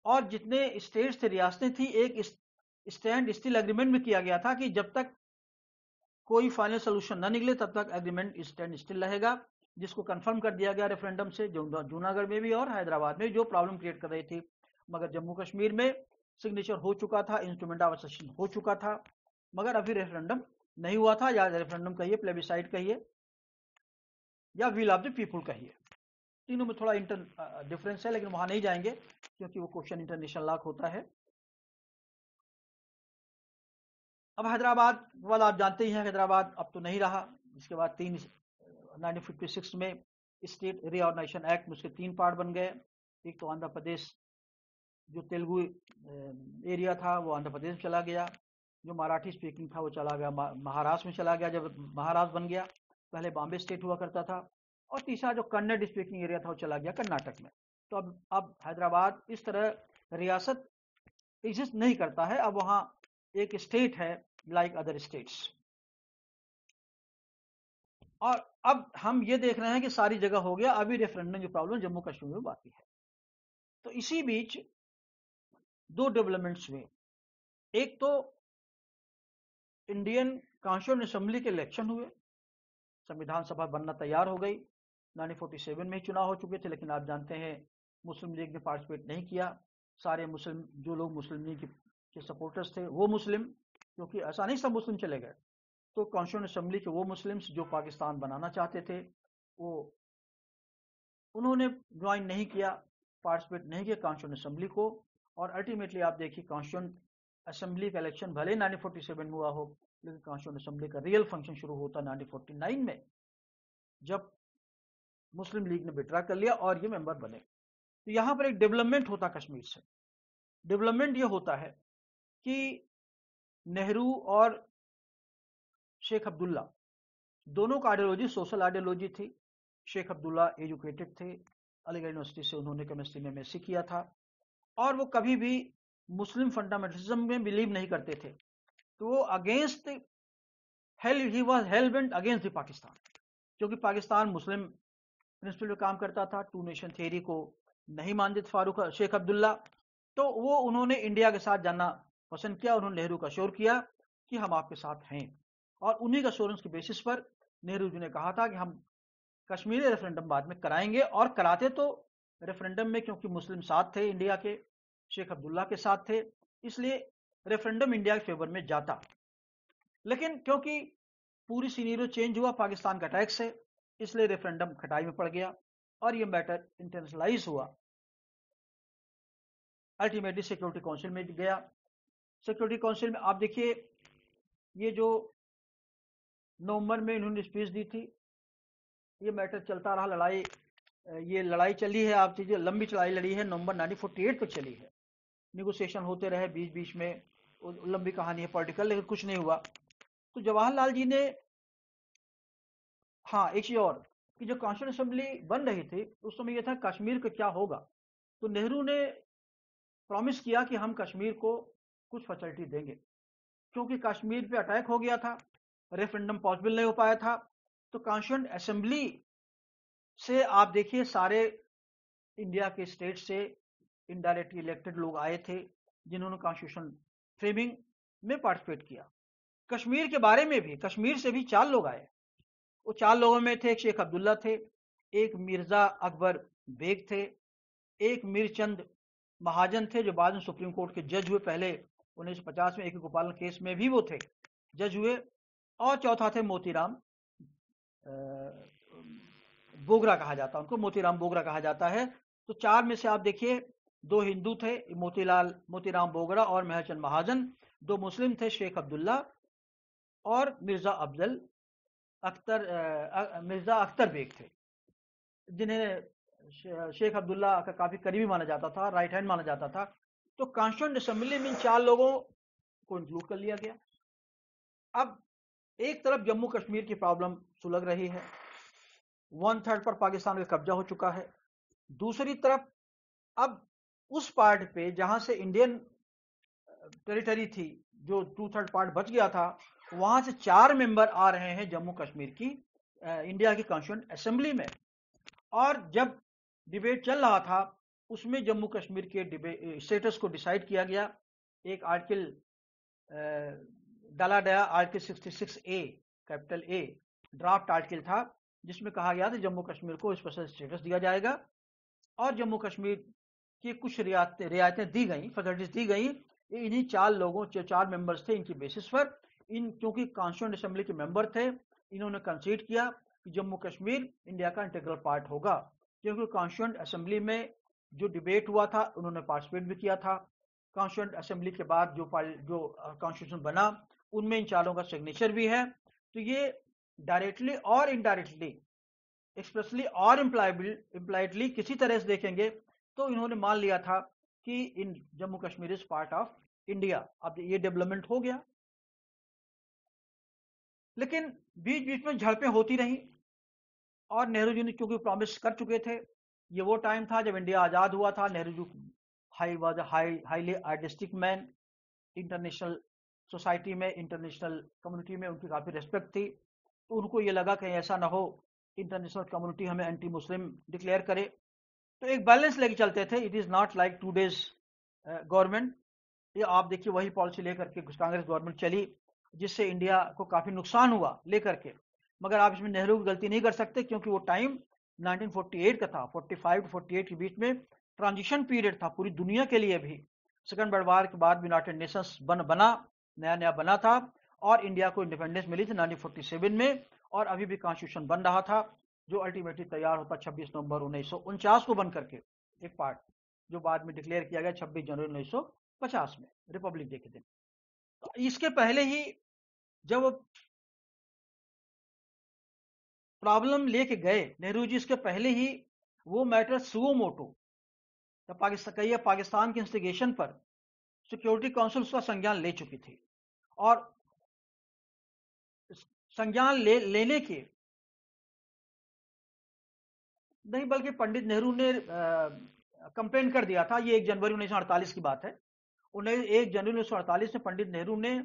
और जितने स्टेट्स थे, रियासतें थी, एक स्टैंड स्टिल एग्रीमेंट में किया गया था कि जब तक कोई फाइनल सोल्यूशन न निकले तब तक एग्रीमेंट स्टैंड स्टिल रहेगा, जिसको कंफर्म कर दिया गया रेफरेंडम से, जूनागढ़ में भी और हैदराबाद में जो प्रॉब्लम क्रिएट कर रही थी। मगर जम्मू कश्मीर में सिग्नेचर हो चुका था, इंस्ट्रूमेंट ऑफ असेशन हो चुका था, मगर अभी रेफरेंडम नहीं हुआ था, या रेफरेंडम कहिए, प्लेबिसाइट कहिए, या विल ऑफ द पीपुल कहिए। तीनों में थोड़ा डिफरेंस है, लेकिन वहां नहीं जाएंगे क्योंकि वो क्वेश्चन इंटरनेशनल लॉ होता है। अब हैदराबाद वाला आप जानते ही हैं, हैदराबाद अब तो नहीं रहा। इसके बाद 1956 में स्टेट रीऑर्गेनाइजेशन एक्ट में उसके 3 पार्ट बन गए। एक तो आंध्र प्रदेश, जो तेलुगु एरिया था वो आंध्र प्रदेश में चला गया, जो मराठी स्पीकिंग था वो चला गया महाराष्ट्र में चला गया, जब महाराष्ट्र बन गया, पहले बॉम्बे स्टेट हुआ करता था। और तीसरा जो कन्नड़ स्पीकिंग एरिया था वो चला गया कर्नाटक में। तो अब हैदराबाद इस तरह रियासत एग्जिस्ट नहीं करता है, अब वहां एक स्टेट है लाइक अदर स्टेट्स। और अब हम ये देख रहे हैं कि सारी जगह हो गया, अभी रेफरेंडम की प्रॉब्लम जम्मू कश्मीर में बाकी है। तो इसी बीच 2 डेवलपमेंट्स हुए। एक तो इंडियन कॉन्स्टिट्यूएंट असेंबली के इलेक्शन हुए, संविधान सभा बनना तैयार हो गई। 1947 में ही चुनाव हो चुके थे, लेकिन आप जानते हैं मुस्लिम लीग ने पार्टिसिपेट नहीं किया। सारे मुस्लिम, जो लोग मुस्लिम लीग के सपोर्टर्स थे वो मुस्लिम, क्योंकि ऐसा नहीं सब मुस्लिम चले गए, तो कॉन्स्टिट्यूएंट असेंबली के वो मुस्लिम्स जो पाकिस्तान बनाना चाहते थे वो उन्होंने ज्वाइन नहीं किया, पार्टिसिपेट नहीं किया कॉन्स्टिट्यूएंट असेंबली को। और अल्टीमेटली आप देखिए कॉन्स्टिट्यूएंट असेंबली का इलेक्शन भले 1947 में हुआ हो, लेकिन कॉन्स्टिट्यूएंट असेंबली का रियल फंक्शन शुरू होता 1949 में, जब मुस्लिम लीग ने विड्रॉ कर लिया और ये मेंबर बने। तो यहां पर एक डेवलपमेंट होता कश्मीर से। डेवलपमेंट ये होता है कि नेहरू और शेख अब्दुल्ला दोनों का आइडियोलॉजी सोशल आइडियोलॉजी थी। शेख अब्दुल्ला एजुकेटेड थे, अलीगढ़ यूनिवर्सिटी से उन्होंने केमिस्ट्री में एमएससी किया था, और वो कभी भी मुस्लिम फंडामेंटलिज्म में बिलीव नहीं करते थे। तो वो against he was hello bent against the Pakistan, क्योंकि पाकिस्तान मुस्लिम प्रिंसिपल पे काम करता था, 2 नेशन थियरी को नहीं मानते थे फारूक शेख अब्दुल्ला। तो वो उन्होंने इंडिया के साथ जाना पसंद किया। उन्होंने नेहरू को अश्योर किया कि हम आपके साथ हैं, और उन्हीं का अश्योरेंस के बेसिस पर नेहरू जी ने कहा था कि हम कश्मीरी रेफरेंडम बाद में कराएंगे, और कराते तो रेफरेंडम में क्योंकि मुस्लिम साथ थे इंडिया के, शेख अब्दुल्ला के साथ थे, इसलिए रेफरेंडम इंडिया के फेवर में जाता। लेकिन क्योंकि पूरी सिनेरियो चेंज हुआ पाकिस्तान के अटैक से, इसलिए रेफरेंडम खटाई में पड़ गया और ये मैटर इंटरनेशनलाइज हुआ। अल्टीमेटली सिक्योरिटी काउंसिल में गया। सिक्योरिटी काउंसिल में आप देखिए, ये जो नवंबर में इन्होंने स्पीच दी थी, ये मैटर चलता रहा, लड़ाई, ये लड़ाई चली है, आप चीजें लंबी चढ़ाई लड़ी है, नवंबर 1948 तक चली है। निगोशिएशन होते रहे बीच बीच में, लंबी कहानी है पॉलिटिकल, लेकिन कुछ नहीं हुआ। तो जवाहरलाल जी ने, हाँ एक चीज और, कि जो कॉन्स्टिट्यूंट असेंबली बन रही थी उस समय ये था कश्मीर का क्या होगा। तो नेहरू ने प्रॉमिस किया कि हम कश्मीर को कुछ फैसिलिटी देंगे, क्योंकि कश्मीर पे अटैक हो गया था, रेफरेंडम पॉसिबल नहीं हो पाया था। तो कॉन्स्टिट्यूंट असेंबली से आप देखिए सारे इंडिया के स्टेट से इनडायरेक्टली इलेक्टेड लोग आए थे, जिन्होंने कॉन्स्टिट्यूशन फ्रेमिंग में पार्टिसिपेट किया। कश्मीर के बारे में भी, कश्मीर से भी 4 लोग आए। वो 4 लोगों में थे, एक शेख अब्दुल्ला थे, एक मिर्जा अकबर बेग थे, एक मीरचंद महाजन थे जो बाद में सुप्रीम कोर्ट के जज हुए, पहले 1950 में एक गोपालन केस में भी वो थे, जज हुए, और चौथा थे मोतीराम बोगरा कहा जाता है उनको, मोतीराम बोगरा कहा जाता है। तो 4 में से आप देखिए 2 हिंदू थे, मोतीराम बोगरा और मेहरचंद महाजन, 2 मुस्लिम थे, शेख अब्दुल्ला और मिर्जा अख्तर बेग थे, जिन्हें शेख अब्दुल्ला का काफी करीबी माना जाता था, राइट हैंड माना जाता था। तो कॉन्स्टिट्यूंट असेंबली में इन 4 लोगों को इंक्लूड कर लिया गया। अब एक तरफ जम्मू कश्मीर की प्रॉब्लम सुलग रही है, 1/3 पर पाकिस्तान का कब्जा हो चुका है। दूसरी तरफ अब उस पार्ट पे जहां से इंडियन टेरिटरी थी, जो 2/3 पार्ट बच गया था, वहां से 4 मेंबर आ रहे हैं जम्मू कश्मीर की इंडिया की कॉन्स्टिट्यूंट असेंबली में। और जब डिबेट चल रहा था उसमें जम्मू कश्मीर के स्टेटस को डिसाइड किया गया। एक आर्टिकल डाला गया, article 66A capital A draft article था, जिसमें कहा गया था जम्मू कश्मीर को स्पेशल स्टेटस दिया जाएगा, और जम्मू कश्मीर की कुछ रियायतें दी गई, फैसिलिटीज दी गई इन्हीं 4 लोगों, जो 4 मेंबर्स थे, इनकी बेसिस पर। इन क्योंकि कॉन्स्टिट्यूंट असेंबली के मेंबर थे, इन्होंने कंसीड किया कि जम्मू कश्मीर इंडिया का इंटीग्रल पार्ट होगा। क्योंकि कॉन्स्टिट्यूंट असेंबली में जो डिबेट हुआ था उन्होंने पार्टिसिपेट भी किया था। कॉन्स्टिट्यूंट असेंबली के बाद जो कॉन्स्टिट्यूशन बना उनमें इन 4 का सिग्नेचर भी है। तो ये डायरेक्टली और इनडायरेक्टली, एक्सप्रेसली और इम्प्लाइडली किसी तरह से देखेंगे तो इन्होंने मान लिया था कि in Jammu Kashmir is part of India. अब ये डेवलपमेंट हो गया, लेकिन बीच बीच में झड़पें होती रही, और नेहरू जी ने क्योंकि प्रॉमिस कर चुके थे, ये वो टाइम था जब इंडिया आजाद हुआ था। Nehru ji highly idealistic man, international society में, इंटरनेशनल कम्युनिटी में उनकी काफी रिस्पेक्ट थी। तो उनको ये लगा कहीं ऐसा ना हो इंटरनेशनल कम्युनिटी हमें एंटी मुस्लिम डिक्लेयर करे। तो एक बैलेंस लेके चलते थे। It is not like today's government, ये आप देखिए वही पॉलिसी लेकर के कांग्रेस गवर्नमेंट चली, जिससे इंडिया को काफी नुकसान हुआ लेकर के। मगर आप इसमें नेहरू की गलती नहीं कर सकते, क्योंकि वो टाइम 1948 का था, 45 to 48 के बीच में ट्रांजिशन पीरियड था पूरी दुनिया के लिए भी। सेकंड वर्ल्ड वॉर के बाद यूनाइटेड नेशंस बना, नया नया बना था, और इंडिया को इंडिपेंडेंस मिली थी 1947 में, और अभी भी कॉन्स्टिट्यूशन बन रहा था, जो अल्टीमेटली तैयार होता 26 नवंबर 1949 को बन करके, एक पार्ट जो बाद में डिक्लेयर किया गया 26 जनवरी 1950 में, रिपब्लिक डे के दिन। तो इसके पहले ही जब प्रॉब्लम लेके गए नेहरू जी, इसके पहले ही वो मैटर सुओ मोटो, पाकिस्तान के इंस्टिगेशन पर सिक्योरिटी काउंसिल उसका संज्ञान ले चुकी थी, और संज्ञान लेने के नहीं बल्कि पंडित नेहरू ने कंप्लेन कर दिया था। ये 1 जनवरी 1948 की बात है। 1 जनवरी 1948 में पंडित नेहरू ने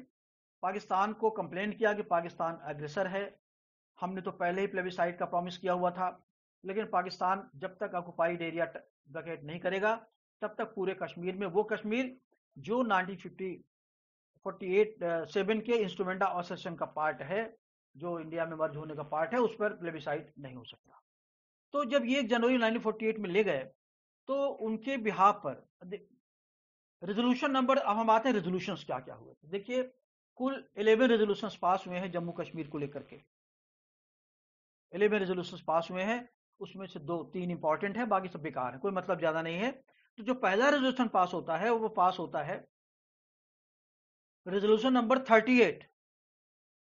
पाकिस्तान को कंप्लेन किया कि पाकिस्तान अग्रेसर है। हमने तो पहले ही प्लेबिसाइड का प्रॉमिस किया हुआ था, लेकिन पाकिस्तान जब तक ऑक्युपाइड एरिया वैकेट नहीं करेगा तब तक पूरे कश्मीर में, वो कश्मीर जो 1950 47 के इंस्ट्रूमेंट ऑफ एसेशन का पार्ट है, जो इंडिया में मर्ज होने का पार्ट है, उस पर प्लेबिसाइट नहीं हो सकता। तो जब ये जनवरी 1948 में ले गए तो उनके बिहाफ पर रेजोल्यूशन नंबर, अब हम आते हैं रेजोल्यूशंस क्या क्या हुए। देखिए कुल 11 रेजोल्यूशंस पास हुए हैं जम्मू कश्मीर को लेकर के। 11 रेजोल्यूशंस पास हुए हैं, उसमें से 2-3 इंपॉर्टेंट है, बाकी सब बेकार है, कोई मतलब ज्यादा नहीं है। तो जो पहला रेजोल्यूशन पास होता है वो पास होता है रेजोल्यूशन नंबर 38।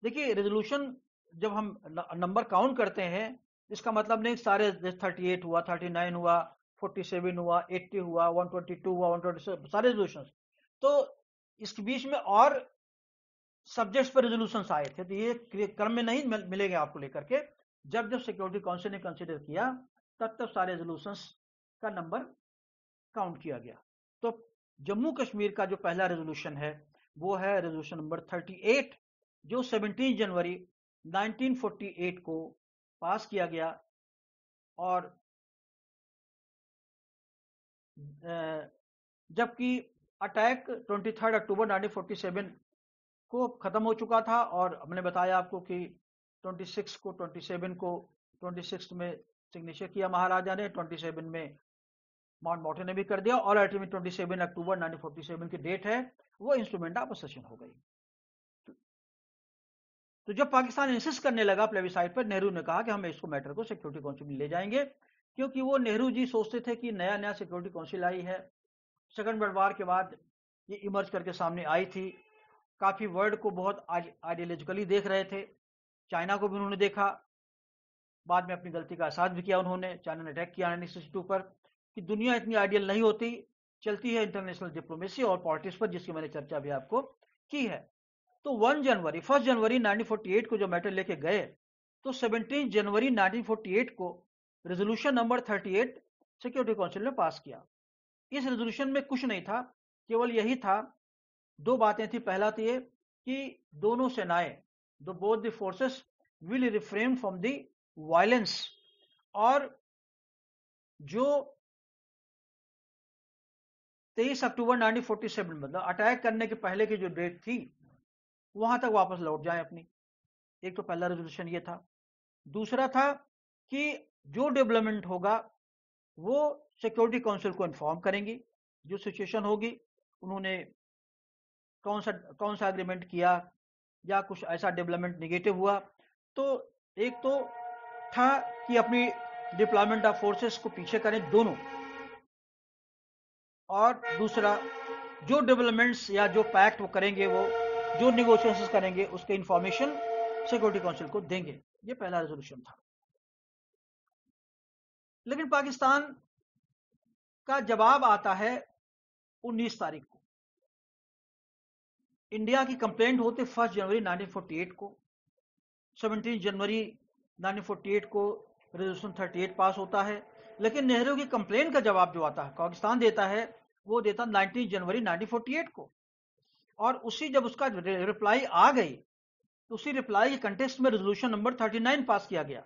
देखिए रेजोल्यूशन जब हम नंबर काउंट करते हैं, इसका मतलब नहीं सारे 38 हुआ, 39 हुआ, 47 हुआ, 80 हुआ, 122 हुआ, 127 सारे रेजोल्यूशन। तो इसके बीच में और सब्जेक्ट्स पर रेजोल्यूशन आए थे, तो ये क्रम में नहीं मिलेंगे आपको लेकर के। जब जब सिक्योरिटी काउंसिल ने कंसिडर किया तब तब सारे रेजोल्यूशन का नंबर काउंट किया गया। तो जम्मू कश्मीर का जो पहला रेजोल्यूशन है वो है रेजोल्यूशन नंबर 38, जो 17 जनवरी 1948 को पास किया गया। और जबकि अटैक 23 अक्टूबर 1947 को खत्म हो चुका था, और हमने बताया आपको कि 26 को 27 को 26 में सिग्नेचर किया महाराजा ने, 27 में माउंट मॉटन ने भी कर दिया, और अल्टीमेट 27 अक्टूबर 1947 की डेट है वो इंस्ट्रूमेंट ऑफ एसेशन हो गई। तो जब पाकिस्तान इंसिस्ट करने लगा प्लेबिसाइट पर, नेहरू ने कहा कि हम इसको मैटर को सिक्योरिटी काउंसिल में ले जाएंगे, क्योंकि वो नेहरू जी सोचते थे कि नया नया सिक्योरिटी काउंसिल आई है, सेकंड वर्ल्ड वॉर के बाद ये इमर्ज करके सामने आई थी, काफी वर्ल्ड को बहुत आइडियोलॉजिकली देख रहे थे, चाइना को भी उन्होंने देखा, बाद में अपनी गलती का एहसास भी किया उन्होंने, चाइना ने अटैक किया 1962 पर, कि दुनिया इतनी आइडियल नहीं होती, चलती है इंटरनेशनल डिप्लोमेसी और पॉलिटिक्स पर, जिसकी मैंने चर्चा भी आपको की है। तो 1 जनवरी 1948 को जो मैटर लेके गए, तो 17 जनवरी 1948 को रेजोल्यूशन नंबर 38 सिक्योरिटी काउंसिल ने पास किया। इस रेजोल्यूशन में कुछ नहीं था, केवल यही था, दो बातें थी। पहला तो ये कि दोनों सेनाएं, the both the forces will refrain from the violence, और जो 23 अक्टूबर 1947 मतलब अटैक करने के पहले की जो डेट थी वहां तक वापस लौट जाएं अपनी। एक तो पहला रेजोल्यूशन ये था। दूसरा था कि जो डेवलपमेंट होगा वो सिक्योरिटी काउंसिल को इन्फॉर्म करेंगी, जो सिचुएशन होगी, उन्होंने कौन सा एग्रीमेंट किया या कुछ ऐसा डेवलपमेंट निगेटिव हुआ। तो एक तो था कि अपनी डिप्लॉयमेंट ऑफ फोर्सेस को पीछे करें दोनों, और दूसरा जो डेवलपमेंट्स या जो पैक्ट वो करेंगे, वो जो निगोशिएशंस करेंगे, उसके इंफॉर्मेशन सिक्योरिटी काउंसिल को देंगे। ये पहला रेजोल्यूशन था। लेकिन पाकिस्तान का जवाब आता है 19 तारीख को। इंडिया की कंप्लेंट होती 1 जनवरी 1948 को, 17 जनवरी 1948 को रेजोल्यूशन 38 पास होता है। लेकिन नेहरू की कंप्लेंट का जवाब जो आता है पाकिस्तान देता है, वो देता 19 जनवरी 1948 को। और उसी जब उसका रिप्लाई आ गई, तो उसी रिप्लाई के कंटेक्स्ट में रेजोल्यूशन नंबर 39 पास किया गया।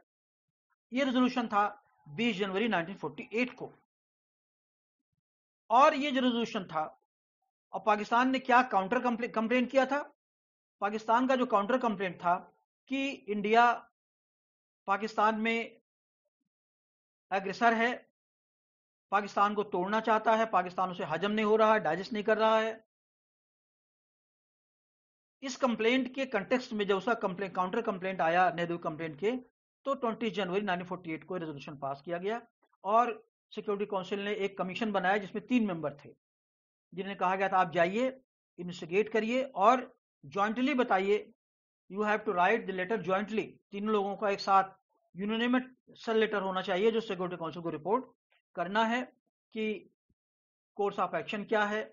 ये रेजोल्यूशन था 20 जनवरी 1948 को। और ये जो रेजोल्यूशन था, और पाकिस्तान ने क्या काउंटर कंप्लेंट किया था। पाकिस्तान का जो काउंटर कंप्लेंट था कि इंडिया पाकिस्तान में एग्रेसर है, पाकिस्तान को तोड़ना चाहता है, पाकिस्तान उसे हजम नहीं हो रहा है, डाइजेस्ट नहीं कर रहा है। इस कंप्लेंट के कंटेक्स्ट में जब उसका काउंटर कंप्लेंट आया नेहरू कंप्लेंट के, तो 20 जनवरी 1948 को रेजोल्यूशन पास किया गया। और सिक्योरिटी काउंसिल ने एक कमीशन बनाया जिसमें 3 मेंबर थे, जिन्हें कहा गया था आप जाइए, इन्वेस्टिगेट करिए और ज्वाइंटली बताइए, you have to write the letter jointly. तीनों लोगों का एक साथ यूनानिमस लेटर होना चाहिए जो सिक्योरिटी काउंसिल को रिपोर्ट करना है कि कोर्स ऑफ एक्शन क्या है,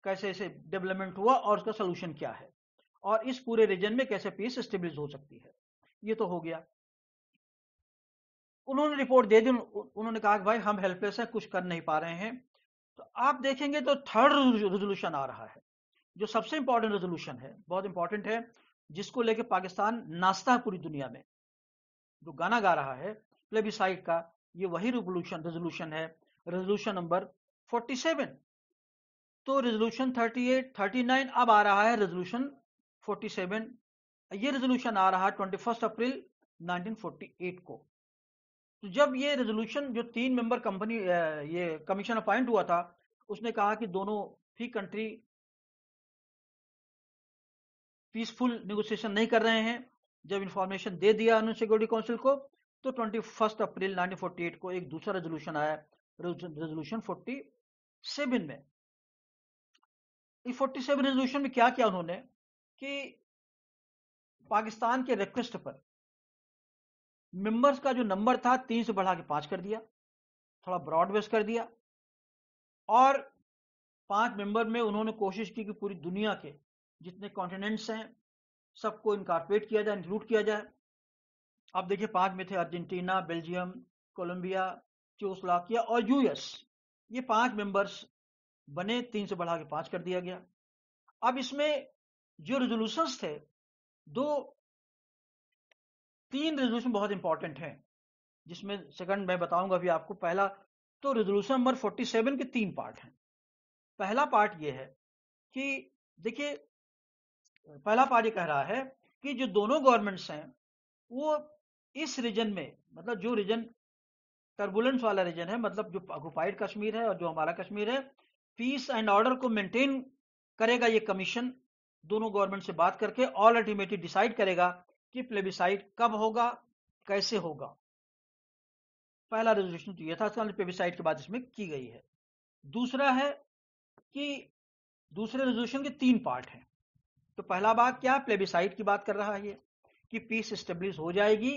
कैसे इसे डेवलपमेंट हुआ और उसका सोल्यूशन क्या है, और इस पूरे रीजन में कैसे पीस स्टेबलिश हो सकती है। ये तो हो गया। उन्होंने रिपोर्ट दे दी, उन्होंने कहा कि भाई हम हेल्पलेस हैं, कुछ कर नहीं पा रहे हैं। तो आप देखेंगे तो थर्ड रेजोल्यूशन आ रहा है, जो सबसे इंपॉर्टेंट रेजोल्यूशन है, बहुत इंपॉर्टेंट है, जिसको लेके पाकिस्तान नाचता है पूरी दुनिया में, जो गाना गा रहा है प्लेबिसाइट का, ये वही रेजोल्यूशन है, रेजोल्यूशन नंबर 47। तो रेजोल्यूशन 38, 39 अब आ रहा है रेजोल्यूशन 47। ये रेजोल्यूशन आ रहा है 21 अप्रैल 1948 को। तो जब ये रेजोल्यूशन जो 3 मेंबर कंपनी ये कमीशन अपॉइंट हुआ था, उसने कहा कि दोनों ही कंट्री पीसफुल नेगोशिएशन नहीं कर रहे हैं। जब इंफॉर्मेशन दे दिया उन्होंने सिक्योरिटी काउंसिल को, तो 21 अप्रैल 1948 को एक दूसरा रेजोल्यूशन आया, रेजोल्यूशन 47 में। इस 47 रेजोल्यूशन में क्या किया उन्होंने कि पाकिस्तान के रिक्वेस्ट पर मेंबर्स का जो नंबर था 3 से बढ़ा के 5 कर दिया, थोड़ा ब्रॉड बेस कर दिया, और 5 मेंबर में उन्होंने कोशिश की कि पूरी दुनिया के जितने कॉन्टिनेंट्स हैं सबको इनकॉर्पोरेट किया जाए, इंक्लूड किया जाए। अब देखिए 5 में थे अर्जेंटीना, बेल्जियम, कोलंबिया, चेकोस्लोवाकिया और यूएस। ये 5 मेंबर्स बने, 3 से बढ़ा के 5 कर दिया गया। अब इसमें जो रेजोल्यूशंस थे, 3 रेजोल्यूशन बहुत इंपॉर्टेंट हैं, जिसमें सेकंड मैं बताऊंगा अभी आपको। पहला तो रेजोल्यूशन नंबर 47 के 3 पार्ट हैं। पहला पार्ट ये है कि देखिए, पहला पार्ट ये कह रहा है कि जो दोनों गवर्नमेंट्स हैं वो इस रीजन में, मतलब जो रीजन टर्बुलेंस वाला रीजन है, मतलब जो ऑक्युपाइड कश्मीर है और जो हमारा कश्मीर है, पीस एंड ऑर्डर को मेंटेन करेगा ये कमीशन, दोनों गवर्नमेंट से बात करके और अल्टीमेटली डिसाइड करेगा कि प्लेबिसाइड कब होगा, कैसे होगा। पहला रेजोल्यूशन तो ये था, प्लेबिसाइड की बात इसमें की गई है। दूसरा है कि दूसरे रेजोल्यूशन के 3 पार्ट हैं। तो पहला बात क्या, प्लेबिसाइड की बात कर रहा है ये कि पीस स्टेब्लिश हो जाएगी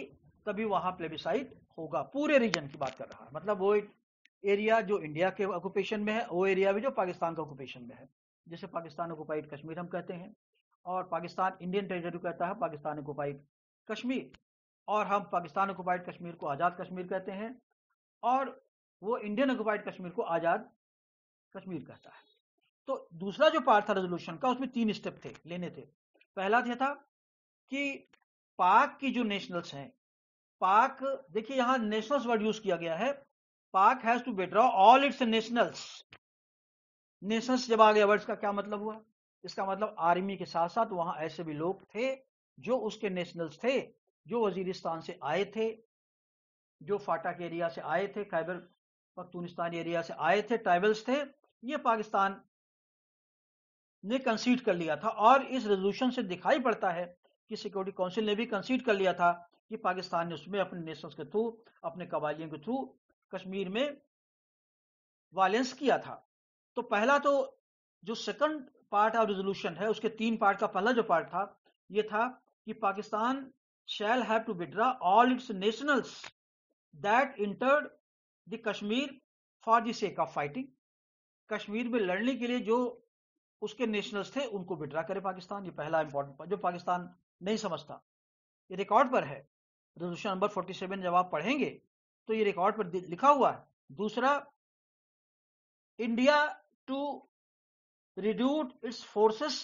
तभी वहां प्लेबिसाइड होगा। पूरे रीजन की बात कर रहा है, मतलब वो एरिया जो इंडिया के ऑक्यूपेशन में है, वो एरिया भी जो पाकिस्तान के ऑक्यूपेशन में है। जैसे पाकिस्तान ऑक्युपाइड कश्मीर हम कहते हैं, और पाकिस्तान इंडियन टेरिटरी कहता है पाकिस्तान ऑक्युपाइड कश्मीर, और हम पाकिस्तान ऑक्युपाइड कश्मीर को आज़ाद कश्मीर कहते हैं, और वो इंडियन ऑक्युपाइड कश्मीर को आज़ाद कश्मीर कहता है। तो दूसरा जो पार्ट था रेजोल्यूशन का, उसमें 3 स्टेप थे, लेने थे। पहला यह था कि पाक की जो नेशनल्स हैं, पाक, देखिए यहां नेशनल्स वर्ड यूज किया गया है, Pak has to withdraw all its nationals. Nationals जब आ गया वर्ड्स का क्या मतलब हुआ, इसका मतलब आर्मी के साथ साथ वहां ऐसे भी लोग थे जो उसके नेशनल्स थे, जो वजीरिस्तान से आए थे, जो फाटा के एरिया से आए थे, खैबर पख्तूनिस्तान एरिया से आए थे, ट्राइबल्स थे। ये पाकिस्तान ने कंसीड कर लिया था, और इस रेजोल्यूशन से दिखाई पड़ता है कि सिक्योरिटी काउंसिल ने भी कंसीड कर लिया था कि पाकिस्तान ने उसमें अपने नेशनल्स के थ्रू, अपने कबायलियों के थ्रू कश्मीर में वायलेंस किया था। तो पहला तो जो सेकंड पार्ट ऑफ रेजोल्यूशन है, उसके 3 पार्ट का पहला जो पार्ट था, ये था कि Pakistan shall have to withdraw all its nationals that entered the Kashmir for the sake of fighting. Kashmir में लड़ने के लिए जो उसके नेशनल्स थे उनको विड्रा करे पाकिस्तान। ये पहला इंपॉर्टेंट जो पाकिस्तान नहीं समझता, ये रिकॉर्ड पर है। रेजोल्यूशन नंबर 47 जब आप पढ़ेंगे तो ये रिकॉर्ड पर लिखा हुआ है। दूसरा, India to reduce its forces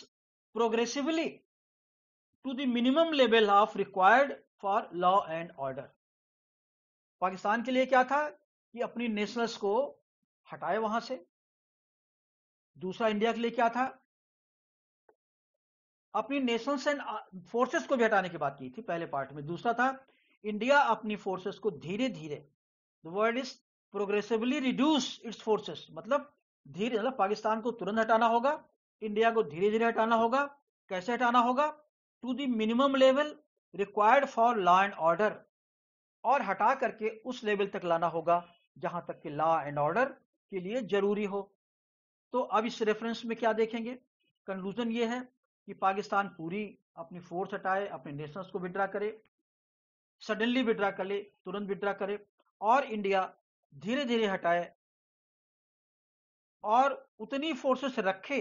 progressively to the minimum level of required for law and order. Pakistan के लिए क्या था कि अपनी नेशनल्स को हटाए वहां से। दूसरा, इंडिया के लिए क्या था, अपनी नेशनल्स एंड फोर्सेस को भी हटाने की बात की थी पहले पार्ट में। दूसरा था, इंडिया अपनी फोर्सेस को धीरे धीरे, the word is progressively reduce its forces, मतलब धीरे, मतलब पाकिस्तान को तुरंत हटाना होगा, इंडिया को धीरे धीरे हटाना होगा। कैसे हटाना होगा, to the minimum level required for law and order, और हटा करके उस लेवल तक लाना होगा जहां तक कि लॉ एंड ऑर्डर के लिए जरूरी हो। तो अब इस रेफरेंस में क्या देखेंगे, कंक्लूजन ये है कि पाकिस्तान पूरी अपनी फोर्स हटाए, अपने नेशनल्स को विड्रा करे, सडनली विड्रा करे, तुरंत विड्रा करे, और इंडिया धीरे धीरे हटाए और उतनी फोर्सेस रखे,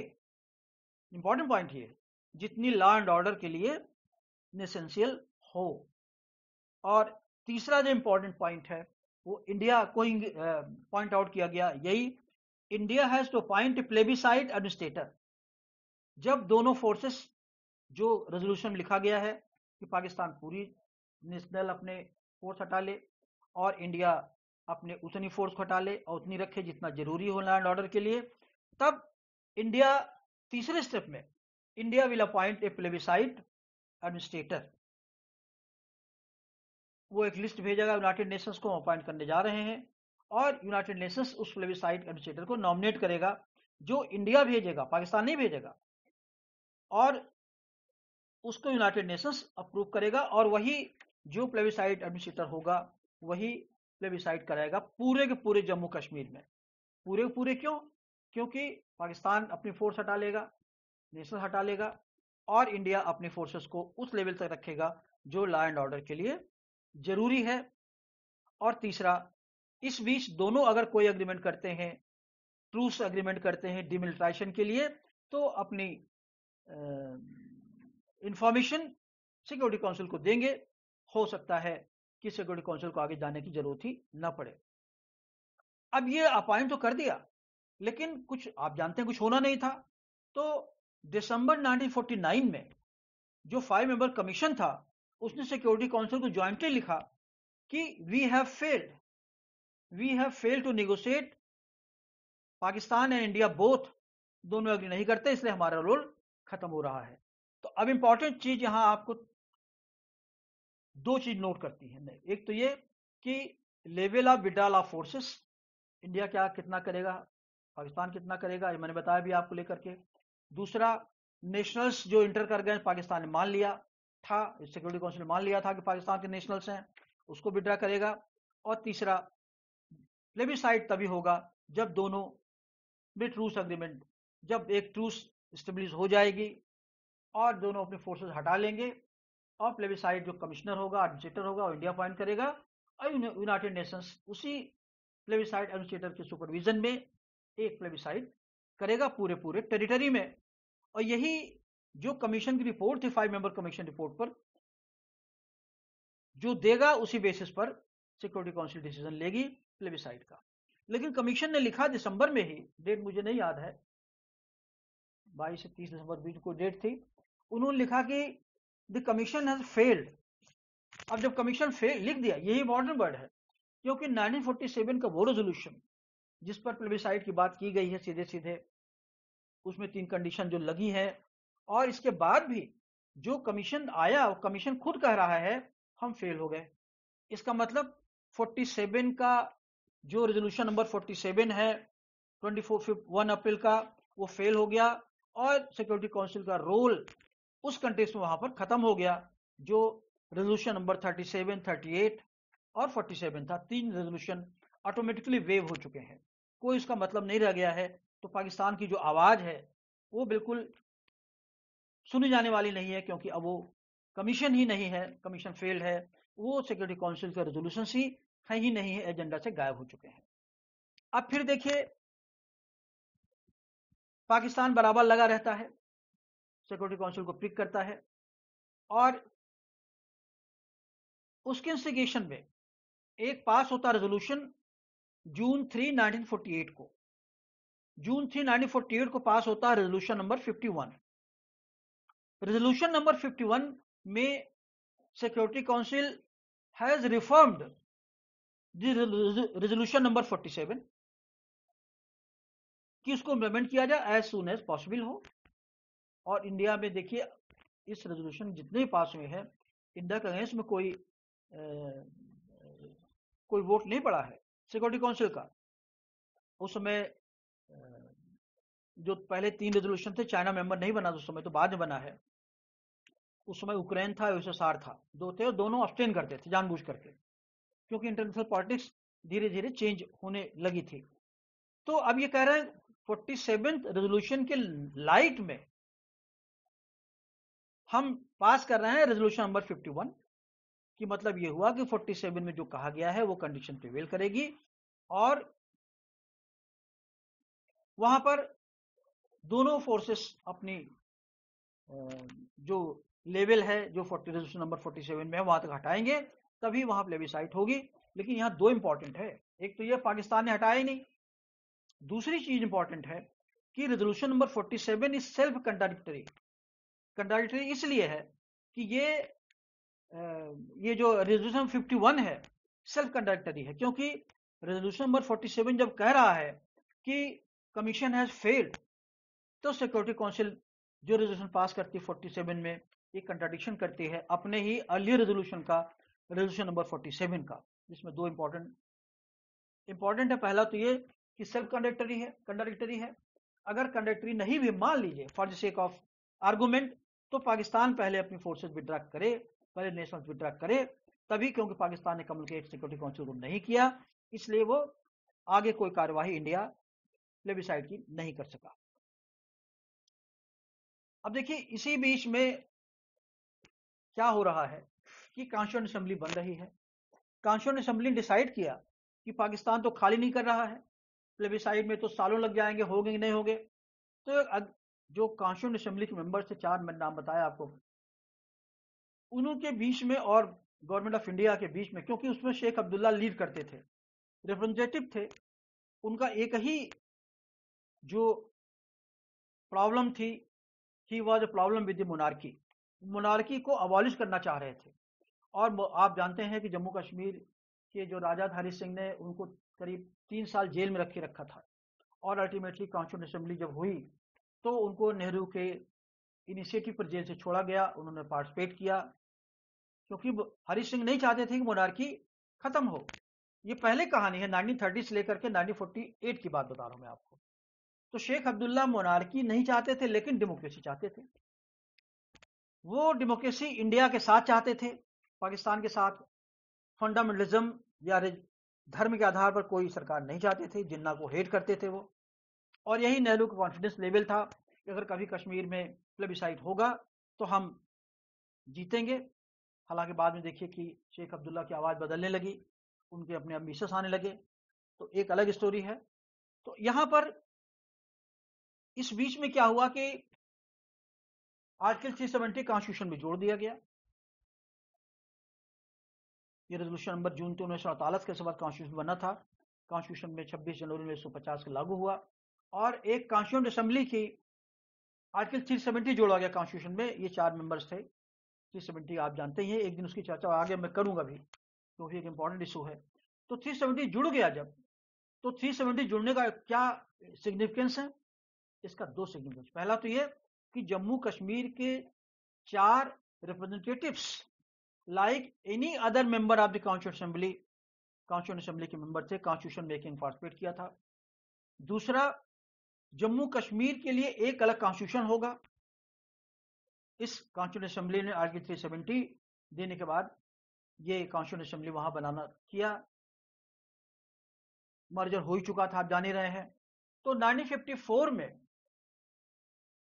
इंपॉर्टेंट पॉइंट ये, जितनी लॉ एंड ऑर्डर के लिए नेसेंशियल हो। और तीसरा जो इंपॉर्टेंट पॉइंट है वो इंडिया को पॉइंट आउट किया गया, यही, India has to appoint plebiscite administrator. जब दोनों फोर्सेस, जो रेजोल्यूशन में लिखा गया है कि पाकिस्तान पूरी नेशनल अपने फोर्स हटा ले और इंडिया अपने उतनी फोर्स को हटा ले और उतनी रखे जितना जरूरी हो लैंड ऑर्डर के लिए, तब इंडिया तीसरे स्टेप में India will appoint a plebiscite administrator. वो एक लिस्ट भेजेगा, यूनाइटेड नेशंस को अपॉइंट करने जा रहे हैं और यूनाइटेड नेशंस उस प्लेबिसाइट एडमिनिस्ट्रेटर को नॉमिनेट करेगा, जो इंडिया भेजेगा, पाकिस्तान नहीं भेजेगा, और उसको यूनाइटेड नेशंस अप्रूव करेगा और वही जो प्लेबिसाइट एडमिनिस्ट्रेटर होगा वही प्लेबिसाइट कराएगा पूरे के पूरे जम्मू कश्मीर में। पूरे के पूरे क्यों? क्योंकि पाकिस्तान अपनी फोर्स हटा लेगा, नेशनल हटा लेगा, और इंडिया अपनी फोर्सेस को उस लेवल तक रखेगा जो लॉ एंड ऑर्डर के लिए जरूरी है। और तीसरा, इस बीच दोनों अगर कोई एग्रीमेंट करते हैं, ट्रूस एग्रीमेंट करते हैं डिमिलिटाइजेशन के लिए, तो अपनी इंफॉर्मेशन सिक्योरिटी काउंसिल को देंगे। हो सकता है कि सिक्योरिटी काउंसिल को आगे जाने की जरूरत ही ना पड़े। अब ये अपॉइंट तो कर दिया, लेकिन कुछ आप जानते हैं कुछ होना नहीं था। तो दिसंबर 1949 में जो 5 मेंबर कमीशन था, उसने सिक्योरिटी काउंसिल को ज्वाइंटली लिखा कि we have failed to negotiate, Pakistan and India both दोनों एग्री नहीं करते, इसलिए हमारा रोल खत्म हो रहा है। तो अब इंपॉर्टेंट चीज यहां आपको दो चीज नोट करती है। एक तो ये कि level of withdrawal of forces, India क्या कितना करेगा, पाकिस्तान कितना करेगा, ये मैंने बताया भी आपको लेकर के। दूसरा, नेशनल्स जो इंटर कर गए, पाकिस्तान ने मान लिया था, सिक्योरिटी काउंसिल ने मान लिया था कि पाकिस्तान के नेशनल्स हैं, उसको विड्रॉ करेगा। और तीसरा, प्लेबिसाइट तभी होगा जब दोनों में ट्रूस एग्रीमेंट, जब एक ट्रूस स्टेब्लिश हो जाएगी और दोनों अपने फोर्सेस हटा लेंगे, और प्लेबिसाइट जो कमिश्नर होगा, एडमिनिस्ट्रेटर होगा, वो इंडिया अपॉइंट करेगा, और यूनाइटेड नेशंस उसी प्लेबिसाइट एडमिनिस्ट्रेटर के सुपरविजन में एक प्लेबिसाइट करेगा पूरे पूरे टेरिटरी में। और यही जो कमीशन की रिपोर्ट थी, 5 मेंबर कमीशन रिपोर्ट पर जो देगा, उसी बेसिस पर सिक्योरिटी काउंसिल डिसीजन लेगी प्लेबिसाइट का। लेकिन कमीशन ने लिखा दिसंबर में ही, डेट मुझे नहीं याद है, 22 से 30 दिसंबर बीच को डेट थी, उन्होंने लिखा कि द कमीशन हैज फेल्ड। अब जब कमीशन फेल लिख दिया, यही इंपॉर्टेंट वर्ड है, क्योंकि 1947 का वो रेजोल्यूशन जिस पर प्लेबिसाइट की बात की गई है सीधे सीधे, उसमें 3 कंडीशन जो लगी है, और इसके बाद भी जो कमीशन आया, वो कमीशन खुद कह रहा है हम फेल हो गए। इसका मतलब 47 का जो रेजोल्यूशन नंबर 47 है 1 अप्रैल का, वो फेल हो गया, और सिक्योरिटी काउंसिल का रोल उस कंटेक्स्ट में वहां पर खत्म हो गया। जो रेजोल्यूशन नंबर 37, 38 और 47 था, 3 रेजोल्यूशन ऑटोमेटिकली वेव हो चुके हैं, कोई इसका मतलब नहीं रह गया है। तो पाकिस्तान की जो आवाज है वो बिल्कुल सुनी जाने वाली नहीं है, क्योंकि अब वो कमीशन ही नहीं है, कमीशन फेल्ड है, वो सिक्योरिटी काउंसिल के रेजोल्यूशन ही नहीं है, एजेंडा से गायब हो चुके हैं। अब फिर देखिए, पाकिस्तान बराबर लगा रहता है, सिक्योरिटी काउंसिल को पिक करता है, और उसके इंस्टिगेशन में एक पास होता रेजोल्यूशन जून 3, 1948 को। जून 3, 1948 को पास होता है रेजोल्यूशन नंबर 51। रेजोल्यूशन नंबर 51 में security council has reaffirmed resolution number 47 कि उसको इम्प्लीमेंट किया जाए एज सुन एज पॉसिबल हो। और इंडिया में देखिए, इस रेजोल्यूशन जितने पास हुए हैं, इंडिया के अगेंस्ट में कोई वोट नहीं पड़ा है सिक्योरिटी काउंसिल का। उस समय जो पहले 3 रेजोल्यूशन थे, चाइना मेंबर नहीं बना उस समय, तो बाद में बना है। उस समय यूक्रेन था, यूएसएसआर था, 2 थे, और दोनों अब्सटेन करते थे जानबूझ करके, क्योंकि इंटरनेशनल पॉलिटिक्स धीरे धीरे चेंज होने लगी थी। तो अब ये कह रहे हैं 47th रेजोल्यूशन के लाइट में हम पास कर रहे हैं रेजोल्यूशन नंबर 51, कि मतलब ये हुआ कि 47 में जो कहा गया है वो कंडीशन प्रिवेल करेगी, और वहां पर दोनों फोर्सेस अपनी जो लेवल है जो रेजोल्यूशन नंबर 47 में है वहां तक हटाएंगे, तभी वहां प्लेबिसाइट होगी। लेकिन यहां 2 इंपॉर्टेंट है, एक तो ये पाकिस्तान ने हटाया ही नहीं, दूसरी चीज इंपॉर्टेंट है कि resolution number 47 is self contradictory. Contradictory इसलिए है कि ये जो रेजोल्यूशन 51 है सेल्फ कंट्राडिक्टरी है, क्योंकि रेजोल्यूशन नंबर 47 जब कह रहा है कि कमीशन हैज फेल्ड, तो सिक्योरिटी काउंसिल जो रेजोल्यूशन पास करती है 47 में, एक कंट्राडिक्शन करती है अपने ही अर्लियर रेजोल्यूशन का, रेजोल्यूशन नंबर 47 का, जिसमें दो इंपॉर्टेंट है। पहला तो ये कि सेल्फ कंडक्टरी है। अगर कंडक्टरी नहीं भी, मान लीजिए for the sake of argument, तो पाकिस्तान पहले अपनी फोर्सेज विड्रॉ करे, पहले नेशनल विड्रॉ करे, तभी, क्योंकि पाकिस्तान ने कम्युनिकेट सिक्योरिटी काउंसिल को नहीं किया, इसलिए वो आगे कोई कार्यवाही इंडिया प्लेबिसाइड की नहीं कर सका। अब देखिए इसी बीच में क्या हो रहा है कि कॉन्स्टिट्यूएंट असेंबली बन रही है। कॉन्स्टिट्यूएंट असेंबली ने डिसाइड किया कि पाकिस्तान तो खाली नहीं कर रहा है, प्लेबिसाइड में तो सालों लग जाएंगे, होंगे कि नहीं होंगे। तो जो कॉन्स्टिट्यूएंट असेंबली के मेंबर थे, 4 मैंने नाम बताया आपको, उनके बीच में और गवर्नमेंट ऑफ इंडिया के बीच में, क्योंकि उसमें शेख अब्दुल्ला लीड करते थे, रिप्रेजेंटेटिव थे, उनका एक ही जो प्रॉब्लम थी, he was a problem with the monarchy को अबॉलिश करना चाह रहे थे। और आप जानते हैं कि जम्मू कश्मीर के जो राजा हरि सिंह ने उनको करीब 3 साल जेल में रखा था, और अल्टीमेटली कॉन्स्टिट्यूएंट असेंबली जब हुई तो उनको नेहरू के इनिशिएटिव पर जेल से छोड़ा गया, उन्होंने पार्टिसिपेट किया, क्योंकि हरि सिंह नहीं चाहते थे कि मोनार्की खत्म हो। ये पहले कहानी है, 1930 से लेकर के 1948 की बात बता रहा हूं मैं आपको। तो शेख अब्दुल्ला मोनार्की नहीं चाहते थे, लेकिन डेमोक्रेसी चाहते थे। वो डेमोक्रेसी इंडिया के साथ चाहते थे, पाकिस्तान के साथ फंडामेंटलिज्म या धर्म के आधार पर कोई सरकार नहीं चाहते थे, जिन्ना को हेट करते थे वो। और यही नेहरू का कॉन्फिडेंस लेवल था कि अगर कभी कश्मीर में प्लेबिसाइड होगा तो हम जीतेंगे। हालांकि बाद में देखिए कि शेख अब्दुल्ला की आवाज़ बदलने लगी, उनके अपने एम्बिशंस आने लगे, तो एक अलग स्टोरी है। तो यहां पर इस बीच में क्या हुआ कि आर्टिकल 370 कॉन्स्टिट्यूशन में जोड़ दिया गया। ये रेजोल्यूशन नंबर जून 1948 के बाद कॉन्स्टिट्यूशन बना था। कॉन्स्टिट्यूशन में 26 जनवरी 1950 को लागू हुआ, और एक कॉन्स्टिट्यूएंट असेंबली की आर्टिकल 370 जोड़ा गया कॉन्स्टिट्यूशन में। ये 4 मेंबर्स थे। 370 आप जानते ही हैं, एक दिन उसकी चर्चा आगे मैं करूंगा भी, क्योंकि एक इंपॉर्टेंट इशू है। तो 370 जुड़ गया जब, तो 370 जुड़ने का क्या सिग्निफिकेंस है? इसका 2 सिग्निफिकेंस। पहला तो ये कि जम्मू कश्मीर के 4 representatives like any other member of the constituent assembly के मेंबर थे, कॉन्स्टिट्यूशन मेकिंग पार्टिसिपेट किया था। दूसरा, जम्मू कश्मीर के लिए एक अलग कॉन्स्टिट्यूशन होगा। इस कॉन्स्टिट्यूएंट असेंबली ने आर्टिकल 370 देने के बाद ये कॉन्स्टिट्यूएंट असेंबली वहां बनाना किया। मर्जर हो ही चुका था, आप जान ही रहे हैं। तो 1954 में,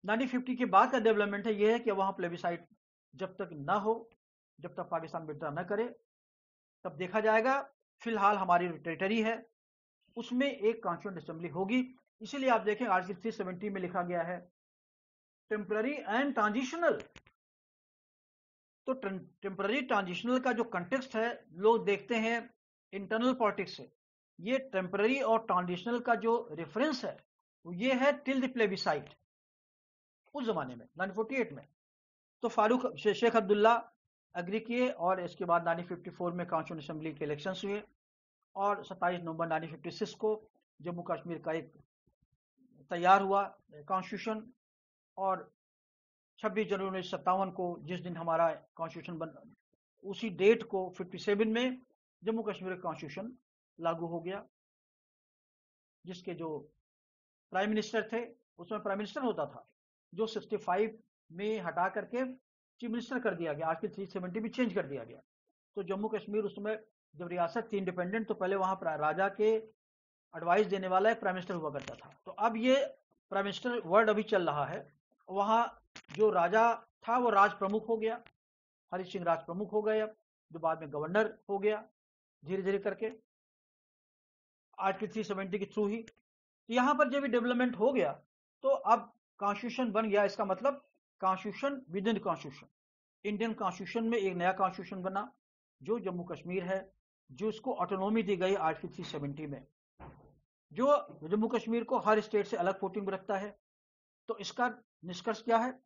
1950 के बाद का डेवलपमेंट है ये है कि वहां प्लेबिसाइड जब तक ना हो, जब तक पाकिस्तान विड्रॉ न करे, तब देखा जाएगा। फिलहाल हमारी टेरिटरी है, उसमें एक कॉन्स्टिट्यूएंट असेंबली होगी। इसीलिए आप देखें आर्टिकल 370 में लिखा गया है टेम्पररी एंड ट्रांजिशनल। तो टेम्पररी ट्रांजिशनल का जो कंटेक्स्ट है, लोग देखते हैं इंटरनल पॉलिटिक्स से। ये टेम्पररी और ट्रांजिशनल का जो रेफरेंस है ये है टिल द प्लेबिसाइड, उस जमाने में 1948 में। तो शेख अब्दुल्ला एग्री किए, और इसके बाद 1954 में कॉन्स्टिट्यूएंट असेंबली के इलेक्शंस हुए, और 27 नवंबर 1956 को जम्मू कश्मीर का एक तैयार हुआ कॉन्स्टिट्यूशन। और 26 जनवरी 1957 को, जिस दिन हमारा कॉन्स्टिट्यूशन बन, उसी डेट को 57 में जम्मू कश्मीर का कॉन्स्टिट्यूशन लागू हो गया, जिसके जो प्राइम मिनिस्टर थे, उसमें प्राइम मिनिस्टर होता था, जो 65 में हटा करके चीफ मिनिस्टर कर दिया गया, आर्टिकल 370 भी चेंज कर दिया गया। तो जम्मू कश्मीर उस समय जब रियासत थी इंडिपेंडेंट, तो पहले वहां राजा के एडवाइस देने वाला एक प्राइम मिनिस्टर हुआ करता था। तो अब ये प्राइम मिनिस्टर वर्ड अभी चल रहा है। वहां जो राजा था वो राज प्रमुख हो गया, हरि सिंह राज प्रमुख हो गए, अब जो बाद में गवर्नर हो गया धीरे धीरे करके आर्टिकल 370 के थ्रू ही। तो यहां पर जब डेवलपमेंट हो गया तो अब कॉन्स्टिट्यूशन बन गया। इसका मतलब constitution with in constitution, Indian constitution में एक नया कॉन्स्टिट्यूशन बना जो जम्मू कश्मीर है, जो इसको ऑटोनॉमी दी गई आर्टिकल 370 में, जो जम्मू कश्मीर को हर स्टेट से अलग फुटिंग रखता है। तो इसका निष्कर्ष क्या है?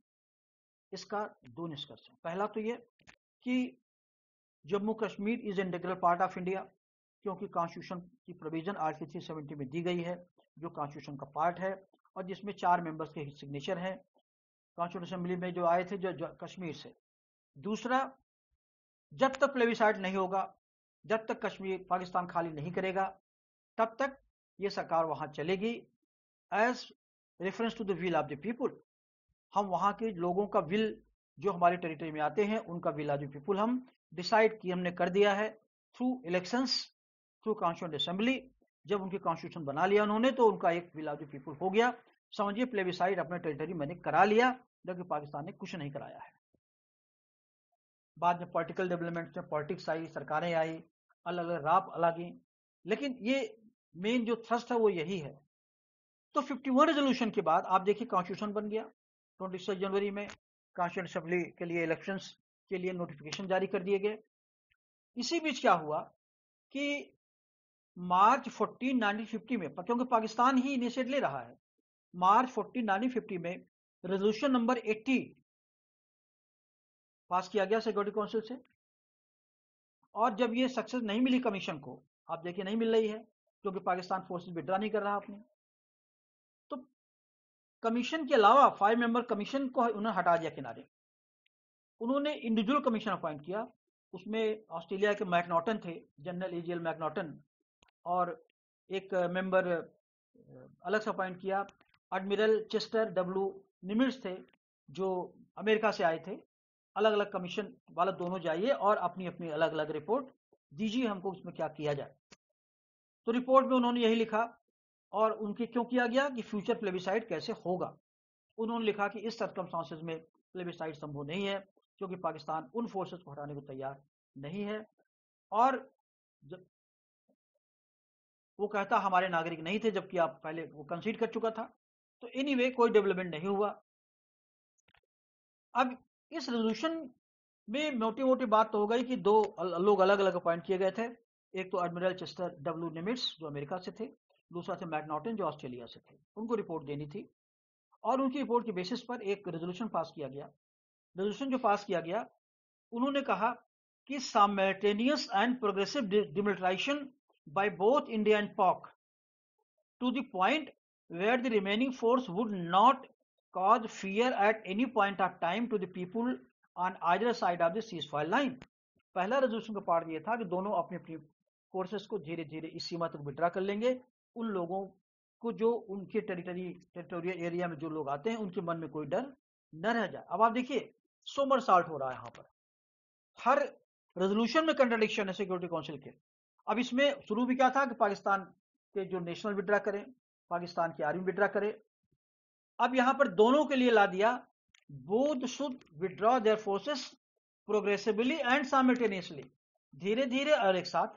इसका 2 निष्कर्ष है। पहला तो ये कि Jammu Kashmir is integral part of India, क्योंकि कॉन्स्टिट्यूशन की प्रोविजन आर्टिकल 370 में दी गई है, जो कॉन्स्टिट्यूशन का पार्ट है। और जिसमें 4 मेंबर्स के सिग्नेचर हैं कॉन्स्टिट्यूशन असेंबली में जो आए थे जो कश्मीर से। दूसरा, जब तक प्लेबिसाइड नहीं होगा, जब तक कश्मीर पाकिस्तान खाली नहीं करेगा, तब तक ये सरकार वहां चलेगी as reference to the will of the people. हम वहां के लोगों का विल, जो हमारे टेरिटरी में आते हैं उनका विल ऑफ द पीपुल हम डिसाइड की हमने कर दिया है through elections, through constituent assembly. जब उनके कॉन्स्टिट्यूशन बना लिया उन्होंने तो उनका एक विल ऑफ द पीपुल हो गया। समझिए प्लेबिसाइड अपने टेरिटरी मैंने करा लिया, जबकि पाकिस्तान ने कुछ नहीं कराया है। बाद में पॉलिटिकल डेवलपमेंट में पॉलिटिक्स आई, सरकारें आई, अलग अलग राप अलग, लेकिन ये मेन जो थ्रस्ट है वो यही है। तो 51 रेजोल्यूशन के बाद आप देखिए कॉन्स्टिट्यूशन बन गया। 26 जनवरी में कॉन्स्टिट्यूंट असेंबली के लिए इलेक्शंस के लिए नोटिफिकेशन जारी कर दिए गए। इसी बीच क्या हुआ कि मार्च 14 1950 में, क्योंकि पाकिस्तान ही इनिशिएट ले रहा है, मार्च 14 1950 में रेजोल्यूशन नंबर 80 पास किया गया सिक्योरिटी काउंसिल से। और जब ये सक्सेस नहीं मिली कमीशन को, आप देखिए नहीं मिल रही है क्योंकि पाकिस्तान फोर्सेस विड्रा नहीं कर रहा अपने, तो कमीशन के अलावा 5 मेंबर कमीशन को उन्होंने हटा दिया किनारे। उन्होंने इंडिविजुअल कमीशन अपॉइंट किया। उसमें ऑस्ट्रेलिया के मैकनॉटन थे, जनरल एजीएल मैकनॉटन, और एक मेंबर अलग से अपॉइंट किया, एडमिरल चेस्टर डब्ल्यू निमिट्ज थे जो अमेरिका से आए थे। अलग अलग कमीशन वाला दोनों जाइए और अपनी अपनी अलग अलग रिपोर्ट दीजिए हमको उसमें क्या किया जाए। तो रिपोर्ट में उन्होंने यही लिखा, और उनके क्यों किया गया कि फ्यूचर प्लेबिसाइड कैसे होगा। उन्होंने लिखा कि इस सर्कमस्टांसेस में प्लेबिसाइड संभव नहीं है क्योंकि पाकिस्तान उन फोर्सेस को हटाने को तैयार नहीं है, और वो कहता हमारे नागरिक नहीं थे, जबकि आप पहले वो कंसीड कर चुका था। तो एनीवे कोई डेवलपमेंट नहीं हुआ। अब इस रेजोल्यूशन में मोटी मोटी बात तो हो गई कि 2 लोग अलग अलग अपॉइंट किए गए थे। एक तो एडमिरल चेस्टर डब्ल्यू निमिट्ज जो अमेरिका से थे, दूसरा थे मैकनॉटन जो ऑस्ट्रेलिया से थे। उनको रिपोर्ट देनी थी और उनकी रिपोर्ट के बेसिस पर एक रेजोल्यूशन पास किया गया। रेजोल्यूशन जो पास किया गया, उन्होंने कहा कि simultaneous and progressive demilitarization by both India and Pak to the point where the remaining force would not cause fear at any point of time to the people on either side of the ceasefire line। पहला resolution का part ये था कि दोनों अपनी अपनी forces को धीरे धीरे इस सीमा तक विड्रा कर लेंगे। उन लोगों को जो उनके टेरिटोरियल एरिया में जो लोग आते हैं उनके मन में कोई डर न रह जाए। अब आप देखिए सोमरसाल्ट हो रहा है यहाँ पर, हर रेजोल्यूशन में कंट्राडिक्शन है सिक्योरिटी काउंसिल के। अब इसमें शुरू भी क्या था कि पाकिस्तान के जो नेशनल विड्रा करें, पाकिस्तान की आर्मी विड्रा करे। अब यहां पर दोनों के लिए ला दिया, both should withdraw their forces progressively and simultaneously, धीरे धीरे और एक साथ।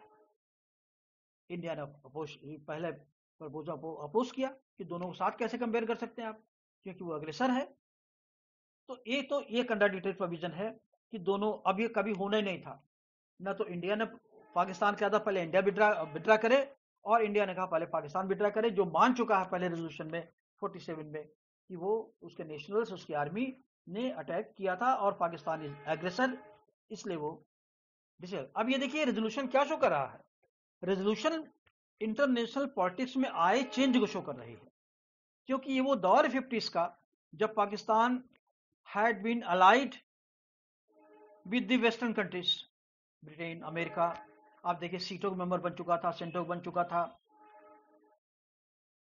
इंडिया ने पहले प्रपोजल अपोज किया कि दोनों को साथ कैसे कंपेयर कर सकते हैं आप, क्योंकि वो अग्रेसर है। तो ये कंट्राडिक्टरी प्रोविजन है कि दोनों, अब ये कभी होना ही नहीं था। न तो इंडिया ने पाकिस्तान कहा था पहले इंडिया विड्रा करे, और इंडिया ने कहा पहले पाकिस्तान विड्रा करे, जो मान चुका है पहले रेजोल्यूशन में 47 में कि वो उसके नेशनल्स, उसकी आर्मी ने अटैक किया था और पाकिस्तान इज एग्रेसर, इसलिए वो डिसाइड। अब ये देखिए रेजोल्यूशन क्या शो कर रहा है, रेजोल्यूशन इंटरनेशनल पॉलिटिक्स में आए चेंज को शो कर रही है। क्योंकि ये वो दौर 50s का जब Pakistan had been allied with the western countries, Britain, America. आप देखिए सीटो मेंबर बन चुका था, सेंटो बन चुका था।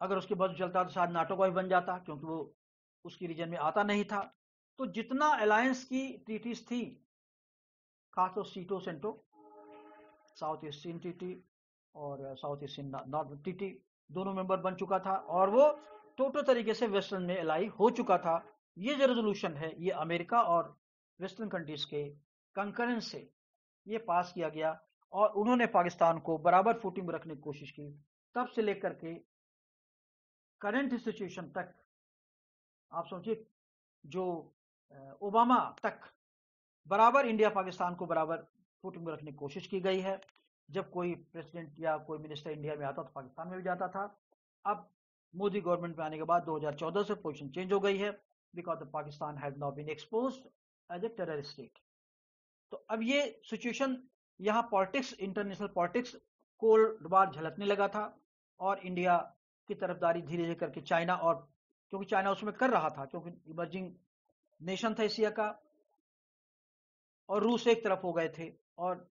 अगर उसके बाद चलता तो शायद नाटो का भी बन जाता, क्योंकि वो उसकी रीजन में आता नहीं था। तो जितना अलायंस की ट्रीटीज थी, खासतौर सीटो सेंटो, साउथ ईस्टर्न ट्रीटी और साउथ ईस्टर्न नॉर्थ ट्रीटी, दोनों मेंबर बन चुका था और वो टोटल तरीके से वेस्टर्न में अलाई हो चुका था। ये जो रेजोल्यूशन है ये अमेरिका और वेस्टर्न कंट्रीज के कंकरेंस से ये पास किया गया, और उन्होंने पाकिस्तान को बराबर फुटिंग में रखने की कोशिश की। तब से लेकर के करंट सिचुएशन तक आप सोचिए, जो ओबामा तक बराबर इंडिया पाकिस्तान को बराबर फुटिंग में रखने की कोशिश की गई है। जब कोई प्रेसिडेंट या कोई मिनिस्टर इंडिया में आता तो पाकिस्तान में भी जाता था। अब मोदी गवर्नमेंट में आने के बाद 2014 से पोजीशन चेंज हो गई है, because Pakistan has now been exposed as a terrorist state. तो अब ये सिचुएशन, यहाँ politics, international politics cold war झलकने लगा था, और इंडिया की तरफदारी धीरे धीरे करके चाइना और क्योंकि चाइना उसमें कर रहा था, क्योंकि इमर्जिंग नेशन था एशिया का, और रूस एक तरफ हो गए थे, और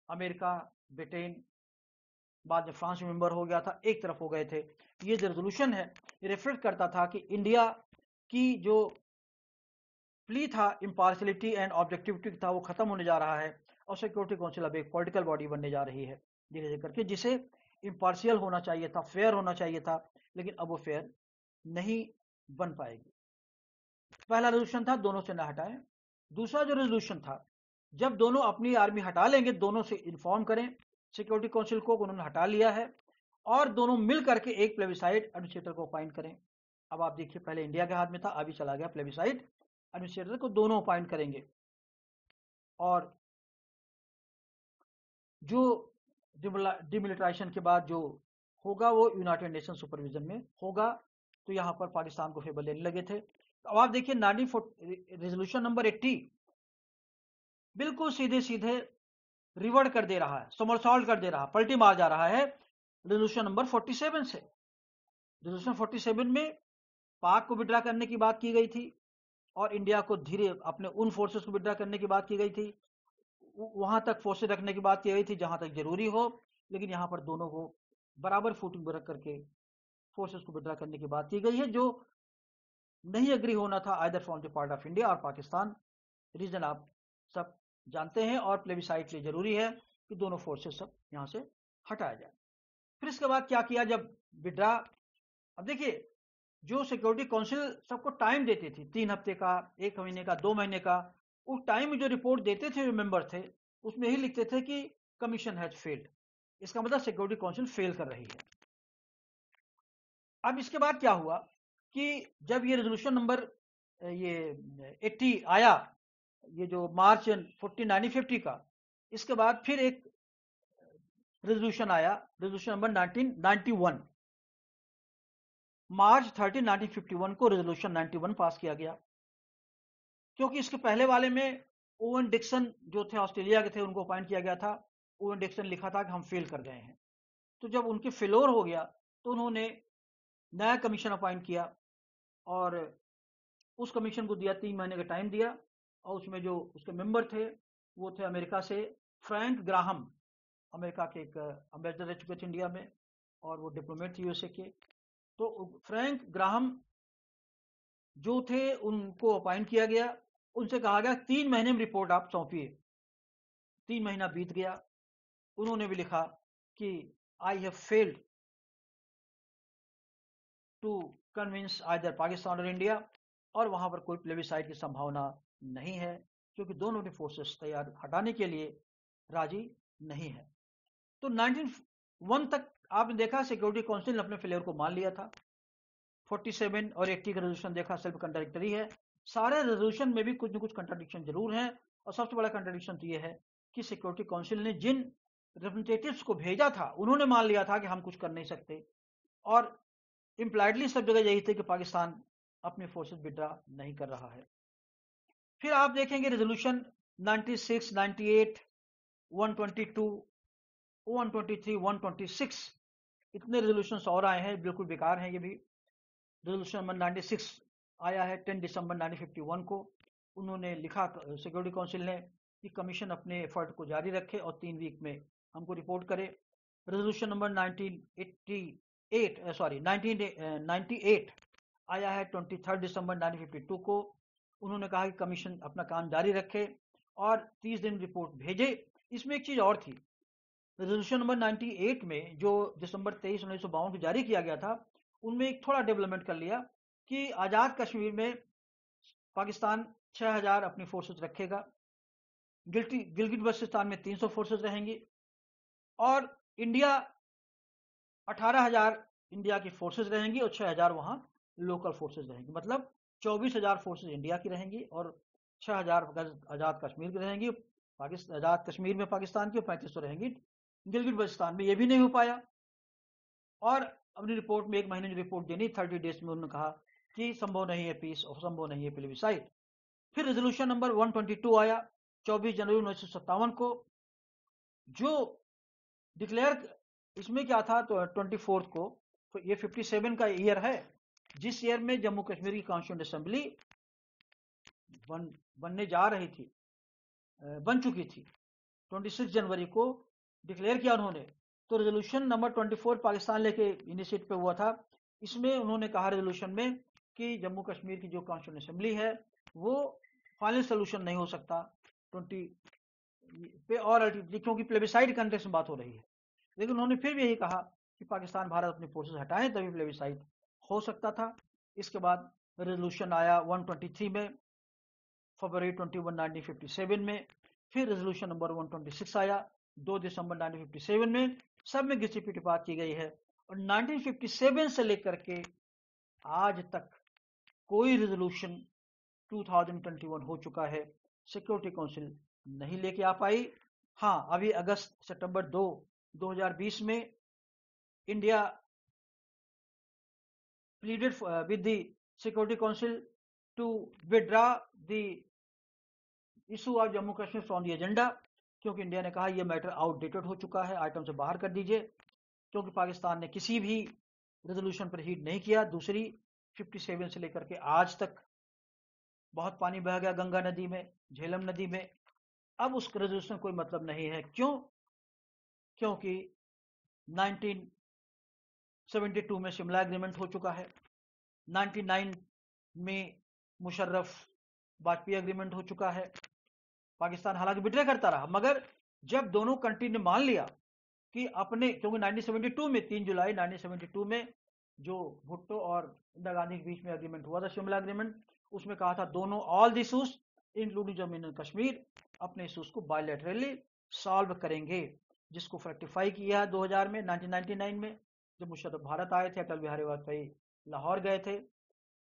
अमेरिका, ब्रिटेन, बाद में फ्रांस मेंबर हो गया था, एक तरफ हो गए थे। ये जो रेजोल्यूशन है ये रिफ्लेक्ट करता था कि इंडिया की जो प्ली था इम्पार्शलिटी एंड ऑब्जेक्टिविटी था वो खत्म होने जा रहा है, और सिक्योरिटी काउंसिल अब एक पॉलिटिकल बॉडी बनने जा रही है धीरे धीरे करके, जिसे इम्पार्शियल होना चाहिए था, फेयर होना चाहिए था, लेकिन अब वो फेयर नहीं बन पाएगी। पहला रेजोल्यूशन था दोनों से न हटाएं। दूसरा जो रेजोल्यूशन था, जब दोनों अपनी आर्मी हटा लेंगे, दोनों से इन्फॉर्म करें सिक्योरिटी काउंसिल को उन्होंने हटा लिया है, और दोनों मिल करके एक प्लेबिसाइड एडमिनिस्ट्रेटर को अपॉइंट करें। अब आप देखिए, पहले इंडिया के हाथ में था, अभी चला गया प्लेबिसाइड एडमिनिस्ट्रेटर को, दोनों अपॉइंट करेंगे। और जो डिमिलिटाइजेशन के बाद जो होगा वो यूनाइटेड नेशन सुपरविजन में होगा, तो यहां पर पाकिस्तान को फेवर लेने लगे थे। तो अब आप देखिए रेजोल्यूशन नंबर 80 बिल्कुल सीधे सीधे रिवर्ट कर दे रहा है, समरसॉल्ट कर दे रहा है, पलटी मार जा रहा है रेजोल्यूशन नंबर 47 से। रेजोल्यूशन 47 में पाक को विड्रा करने की बात की गई थी, और इंडिया को धीरे अपने उन फोर्सेस को विड्रा करने की बात की गई थी, वहां तक फोर्सेस रखने की बात की गई थी जहां तक जरूरी हो, लेकिन यहां पर दोनों को बराबर फुटिंग पर रख करके फोर्सेस को विड्रा करने की बात की गई है, जो नहीं एग्री होना था either from the part of India और पाकिस्तान। रीजन आप सब जानते हैं, और प्लेबिसाइड के लिए जरूरी है कि दोनों फोर्सेस सब यहां से हटाया जाए। फिर इसके बाद क्या किया जब विड्रा, अब देखिए जो सिक्योरिटी काउंसिल सबको टाइम देती थी, 3 हफ्ते का, 1 महीने का, 2 महीने का, उस टाइम में जो रिपोर्ट देते थे जो मेंबर थे, उसमें यही लिखते थे कि कमीशन हैज फेल्ड। इसका मतलब सिक्योरिटी काउंसिल फेल कर रही है। अब इसके बाद क्या हुआ कि जब ये रेजोल्यूशन नंबर ये 80 आया, ये जो मार्च 1950 का, इसके बाद फिर एक रेजोल्यूशन आया, रेजोल्यूशन नंबर 1991, मार्च 30 1951 को रेजोल्यूशन 91 पास किया गया, क्योंकि इसके पहले वाले में ओवन डिक्सन जो थे ऑस्ट्रेलिया के थे, उनको अपॉइंट किया गया था। ओवन डिक्सन लिखा था कि हम फेल कर गए हैं, तो जब उनके फेलोर हो गया तो उन्होंने नया कमीशन अपॉइंट किया, और उस कमीशन को दिया 3 महीने का टाइम दिया, और उसमें जो उसके मेंबर थे वो थे अमेरिका से फ्रैंक ग्राहम, अमेरिका के एक एम्बेसडर रह चुके थे इंडिया में, और वो डिप्लोमेट थे यूएसए के। तो फ्रैंक ग्राहम जो थे उनको अपॉइंट किया गया, उनसे कहा गया 3 महीने में रिपोर्ट आप सौंपिए। 3 महीना बीत गया, उन्होंने भी लिखा कि I have failed to convince either Pakistan और इंडिया, और वहां पर कोई प्लेबिसाइड की संभावना नहीं है, क्योंकि दोनों ने फोर्सेस तैयार हटाने के लिए राजी नहीं है। तो 1901 तक आपने देखा सिक्योरिटी काउंसिल ने अपने फेलियर को मान लिया था। 47 और 80 का रेजोल्यूशन देखा सेल्फ कंट्राडिक्टरी है, सारे रेजोल्यूशन में भी कुछ न कुछ कंट्राडिक्शन जरूर है, और सबसे बड़ा कंट्राडिक्शन तो यह है कि सिक्योरिटी काउंसिल ने जिन रिप्रेजेंटेटिव्स को भेजा था उन्होंने मान लिया था कि हम कुछ कर नहीं सकते, और इम्प्लाइडली सब जगह यही थे कि पाकिस्तान अपने फोर्सेस विड्रा नहीं कर रहा है। फिर आप देखेंगे रेजोल्यूशन 96, 98, 122, 123, 126, इतने रेजोल्यूशन और आए हैं, बिल्कुल बेकार हैं ये भी। रेजोल्यूशन नंबर 96 आया है 10 दिसंबर 1951 को, उन्होंने लिखा सिक्योरिटी काउंसिल ने कि कमीशन अपने एफर्ट को जारी रखे और 3 वीक में हमको रिपोर्ट करे। रेजोल्यूशन नंबर 1998 आया है 23 दिसंबर 1952 को, उन्होंने कहा कि कमीशन अपना काम जारी रखे और 30 दिन रिपोर्ट भेजे। इसमें एक चीज और थी, रेजोल्यूशन नंबर 98 में जो दिसंबर 23 1952 को जारी किया गया था, उनमें एक थोड़ा डेवलपमेंट कर लिया कि आजाद कश्मीर में पाकिस्तान 6000 अपनी फोर्सेस रखेगा, गिलगिट बल्तिस्तान में 300 फोर्सेस रहेंगी, और इंडिया 18000 इंडिया की फोर्सेस रहेंगी और 6000 वहां लोकल फोर्सेस रहेंगी, मतलब 24000 फोर्सेस इंडिया की रहेंगी और 6000 आजाद कश्मीर की रहेंगी, आजाद कश्मीर में पाकिस्तान की, और 3500 रहेंगी गिलगिट बल्तिस्तान में। ये भी नहीं हो पाया, और अपनी रिपोर्ट में 1 महीने की रिपोर्ट देनी 30 डेज में उन्होंने कहा कि संभव नहीं है पीस और संभव नहीं है प्लेबिसाइड। फिर रेजोल्यूशन नंबर 122 आया 24 जनवरी 1957 को, जो डिक्लेयर, इसमें क्या था तो 24 को, तो ये 57 का ईयर है, जिस ईयर में जम्मू कश्मीर की कॉन्स्टिट्यूंट असेंबली बनने जा रही थी, बन चुकी थी, 26 जनवरी को डिक्लेयर किया उन्होंने। तो रेजोल्यूशन नंबर 24 पाकिस्तान लेके इनिशिएट पे हुआ था। इसमें उन्होंने कहा रेजोल्यूशन में कि जम्मू कश्मीर की जो कॉन्स्टिट्यूंट असेंबली है वो फाइनल सोल्यूशन नहीं हो सकता 20 पे, और अल्टीमेटली क्योंकि प्लेबिसाइड कंटेक्स्ट में बात हो रही है। लेकिन उन्होंने फिर भी यही कहा कि पाकिस्तान भारत अपनी फोर्सेस हटाए तभी प्लेबिसाइड हो सकता था। इसके बाद रेजोल्यूशन आया 123 में, फरवरी 21 1957 में। फिर रेजोल्यूशन नंबर 126 आया 2 दिसंबर 1957 में। सब में घिसी पिटी बात की गई है। और 1957 से लेकर के आज तक कोई रेजोल्यूशन 2021 हो चुका है, सिक्योरिटी काउंसिल नहीं लेके आ पाई। हाँ, अभी अगस्त सितंबर 2 2020 में India pleaded with the Security Council to withdraw the issue of Jammu Kashmir from the agenda, क्योंकि इंडिया ने कहा यह मैटर आउटडेटेड हो चुका है, आइटम से बाहर कर दीजिए, क्योंकि पाकिस्तान ने किसी भी रेजोल्यूशन पर हीड नहीं किया। दूसरी 57 से लेकर के आज तक बहुत पानी बह गया गंगा नदी में, झेलम नदी में। अब उस रेजोल्यूशन कोई मतलब नहीं है। क्यों? क्योंकि 1972 में शिमला एग्रीमेंट हो चुका है, 99 में मुशर्रफ वाजपेयी एग्रीमेंट हो चुका है। पाकिस्तान हालांकि बिट्रे करता रहा, मगर जब दोनों कंट्री ने मान लिया कि अपने, क्योंकि 1972 में 3 जुलाई 1972 में जो भुट्टो और इंदिरा गांधी के बीच में एग्रीमेंट हुआ था, शिमला एग्रीमेंट, उसमें कहा था दोनों all the issues including Jammu and Kashmir अपने इशूज को बायलैटरली सॉल्व करेंगे, जिसको रेक्टिफाई किया है 2000 में, 1999 में जब मुशर्रफ भारत आए थे, अटल बिहारी वाजपेयी लाहौर गए थे,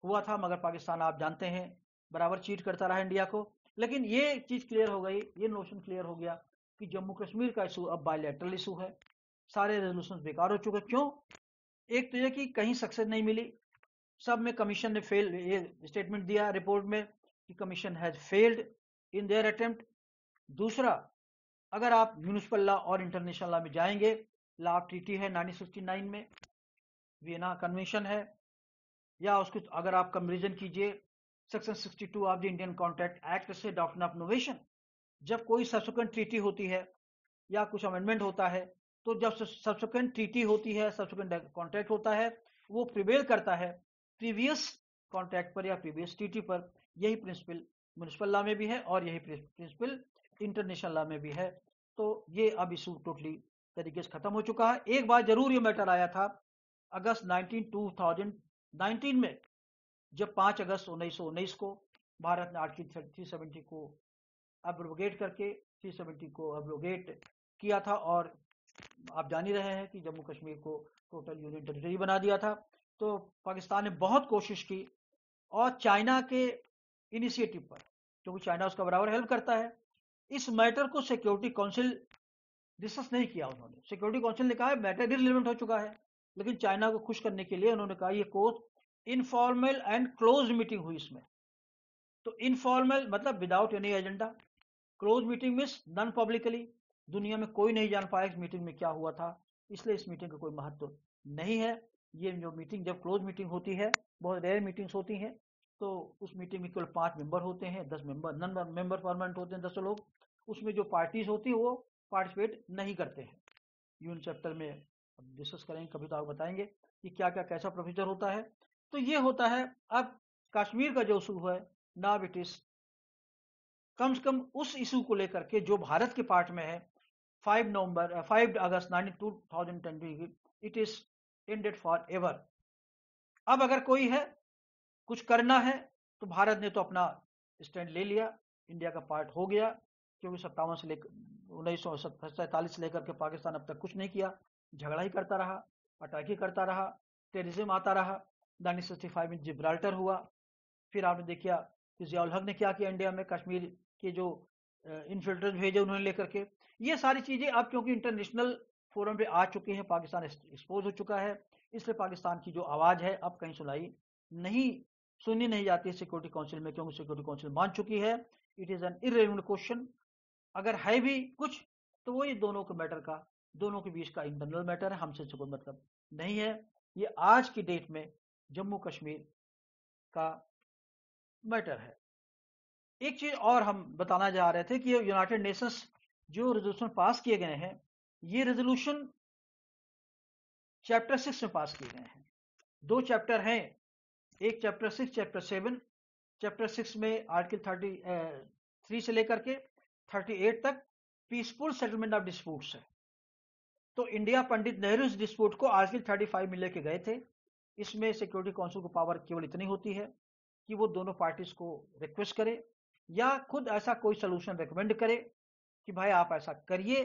हुआ था। मगर पाकिस्तान आप जानते हैं बराबर चीट करता रहा इंडिया को। लेकिन ये चीज क्लियर हो गई, ये नोशन क्लियर हो गया कि जम्मू कश्मीर का इशू अब बायलैटरल इशू है, सारे रेजोल्यूशन बेकार हो चुके। क्यों? एक तो ये कि कहीं सक्सेस नहीं मिली, सब में कमीशन ने फेल, ये स्टेटमेंट दिया रिपोर्ट में कि commission has failed in their attempt. दूसरा, अगर आप म्यूनिसिपल लॉ और इंटरनेशनल लॉ में जाएंगे, लॉ ऑफ ट्रीटी है 1969 में, वियना कन्वेंशन है, या उसको अगर आप कंपेरिजन कीजिए section 62 of the Indian contract act से डॉक्ट्रिन ऑफ इनोवेशन, जब कोई सब्सिक्वेंट ट्रीटी होती है या कुछ अमेंडमेंट होता है, तो जब सब्सिक्वेंट ट्रीटी होती है, सब्सिक्वेंट कॉन्ट्रैक्ट होता है, वो प्रिवेल करता है प्रीवियस कॉन्ट्रैक्ट पर या प्रीवियस ट्रीटी पर। यही प्रिंसिपल म्यूनिसिपल लॉ में भी है और यही प्रिंसिपल इंटरनेशनल लॉ में भी है। तो ये अब इशू टोटली तरीके से खत्म हो चुका है। एक बार जरूर ये मैटर आया था अगस्त 2019 में, जब 5 अगस्त 1919 को भारत ने आर्टिकल 370 को एब्रोगेट करके 370 को एब्रोगेट किया था, और आप जान ही रहे हैं कि जम्मू कश्मीर को टोटल यूनियन टेरिटरी बना दिया था। तो पाकिस्तान ने बहुत कोशिश की, और चाइना के इनिशिएटिव पर, क्योंकि चाइना उसका बराबर हेल्प करता है, इस मैटर को सिक्योरिटी काउंसिल डिस्कस नहीं किया उन्होंने। सिक्योरिटी काउंसिल ने कहा है मैटर इररिलेवेंट हो चुका है, लेकिन चाइना को खुश करने के लिए उन्होंने कहा ये course informal and close meeting हुई इसमें। तो इनफॉर्मल मतलब without any agenda, close meeting means non publicly, दुनिया में कोई नहीं जान पाया इस मीटिंग में क्या हुआ था, इसलिए इस मीटिंग का कोई महत्व नहीं है। ये जो मीटिंग, जब क्लोज मीटिंग होती है, बहुत रेयर मीटिंग्स होती हैं, तो उस मीटिंग में केवल 5 मेंबर होते हैं, 10 मेंबर नॉन मेंबर परमानेंट होते हैं, 10 लोग। उसमें जो पार्टीज होती है वो पार्टिसिपेट नहीं करते हैं। यूएन चैप्टर में डिस्कस करेंगे कभी, तो आप बताएंगे कि क्या क्या कैसा प्रोसीजर होता है। तो ये होता है। अब कश्मीर का जो इशू है, नाउ इट इज कम से कम उस इशू को लेकर के जो भारत के पार्ट में है, 5 अगस्त 2020 it is ended for ever. अब अगर कोई है कुछ करना है, तो भारत ने तो अपना स्टैंड ले लिया, इंडिया का पार्ट हो गया, क्योंकि 57 से लेकर 1947 से लेकर के पाकिस्तान अब तक कुछ नहीं किया, झगड़ा ही करता रहा, अटैक करता रहा, टेररिज्म आता रहा। 1965 में जिब्राल्टर हुआ, फिर आपने देखा कि जियाउल हक ने क्या किया इंडिया में, कश्मीर के जो इन्फिल्ट्रेट भेजे उन्होंने लेकर के। ये सारी चीजें अब क्योंकि इंटरनेशनल फोरम पे आ चुकी हैं, पाकिस्तान एक्सपोज हो चुका है, इसलिए पाकिस्तान की जो आवाज है अब कहीं सुनी नहीं जाती है सिक्योरिटी काउंसिल में, क्योंकि सिक्योरिटी काउंसिल मान चुकी है it is an irrelevant question. अगर है भी कुछ तो वो ये दोनों के मैटर का, दोनों के बीच का इंटरनल मैटर है, हमसे कोई मतलब नहीं है। ये आज की डेट में जम्मू कश्मीर का मैटर है। एक चीज और हम बताना जा रहे थे कि यूनाइटेड नेशंस जो रेजोल्यूशन पास किए गए हैं, ये रेजोल्यूशन चैप्टर 6 में पास किए गए हैं। 2 चैप्टर हैं, एक चैप्टर 6, चैप्टर 7। चैप्टर 6 में आर्टिकल 33 से लेकर के 38 तक पीसफुल सेटलमेंट ऑफ डिस्प्यूट्स है। तो इंडिया पंडित नेहरू इस डिस्प्यूट को आर्टिकल 35 में लेके गए थे। इसमें सिक्योरिटी काउंसिल को पावर केवल इतनी होती है कि वो दोनों पार्टीज को रिक्वेस्ट करे या खुद ऐसा कोई सोल्यूशन रिकमेंड करे कि भाई आप ऐसा करिए,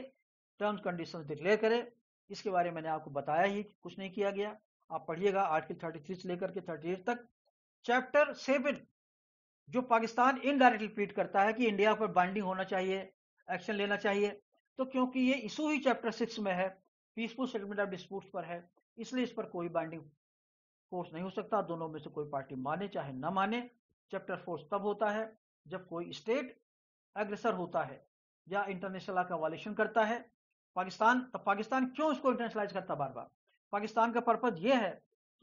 टर्म्स कंडीशंस डिक्लेयर करें। इसके बारे में मैंने आपको बताया ही, कुछ नहीं किया गया। आप पढ़िएगा आर्टिकल 33 से लेकर के 38 तक। चैप्टर 7 जो पाकिस्तान इनडायरेक्टली रिपीट करता है कि इंडिया पर बाइंडिंग होना चाहिए, एक्शन लेना चाहिए, तो क्योंकि ये इशू ही चैप्टर 6 में है, पीसफुल सेटलमेंट ऑफ डिस्प्यूट्स पर है, इसलिए इस पर कोई बाइंडिंग फोर्स नहीं हो सकता। दोनों में से कोई पार्टी माने चाहे ना माने। चैप्टर फोर्स तब होता है जब कोई स्टेट एग्रेसर होता है या इंटरनेशनल लॉ का वायलेशन करता है। पाकिस्तान क्यों इसको इंटरनेशनलाइज करता बार बार? पाकिस्तान का पर्पज ये है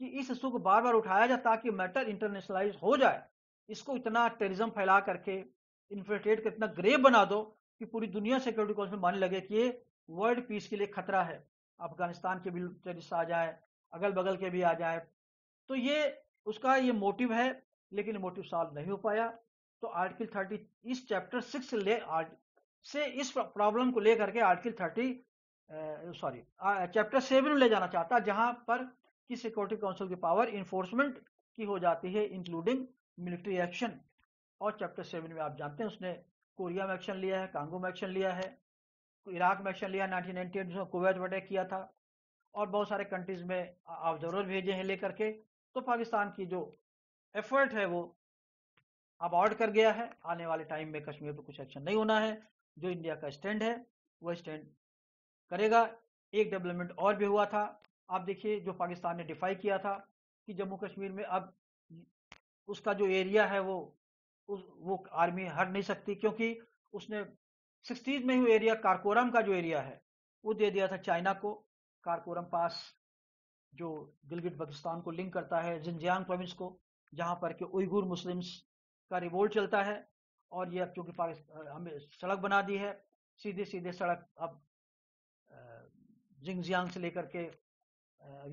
कि इस इशू को बार बार उठाया जाए ताकि मैटर इंटरनेशनलाइज हो जाए। इसको इतना टेररिज्म फैला करके इन्फ्लेटेड कर, इतना ग्रेव बना दो कि पूरी दुनिया सिक्योरिटी काउंसिल मानने लगे कि ये वर्ल्ड पीस के लिए खतरा है। अफगानिस्तान के भी टेररिस्ट आ जाए, अगल बगल के भी आ जाए, तो ये उसका ये मोटिव है, लेकिन मोटिव सॉल्व नहीं हो पाया। तो आर्टिकल 30 इस चैप्टर 6 से इस प्रॉब्लम को लेकर के आर्टिकल 30 चैप्टर 7 में ले जाना चाहता, जहां पर कि सिक्योरिटी काउंसिल की पावर इन्फोर्समेंट की हो जाती है, इंक्लूडिंग मिलिट्री एक्शन। और चैप्टर 7 में आप जानते हैं उसने कोरिया में एक्शन लिया है, कांगो में एक्शन लिया है, इराक में एक्शन लिया 1998 जिसमें कुवैत अटैक किया था, और बहुत सारे कंट्रीज में ऑब्जर्वर भेजे हैं लेकर के। तो पाकिस्तान की जो एफर्ट है वो अबॉर्ड कर गया है। आने वाले टाइम में कश्मीर पर कुछ एक्शन नहीं होना है। जो इंडिया का स्टैंड है वो स्टैंड करेगा। एक डेवलपमेंट और भी हुआ था, आप देखिए, जो पाकिस्तान ने डिफाई किया था कि जम्मू कश्मीर में अब उसका जो एरिया है वो आर्मी हट नहीं सकती, क्योंकि उसने 60s में ही एरिया कारकोरम का जो एरिया है वो दे दिया था चाइना को। कारकोरम पास जो गिलगिट बल्तिस्तान को लिंक करता है जिनजियांग प्रोविंस को, जहां पर के उइगुर मुस्लिम्स का रिवोल्ट चलता है। और ये अब चूंकि हमें सड़क बना दी है, सीधे सीधे सड़क अब जिनजियांग से लेकर के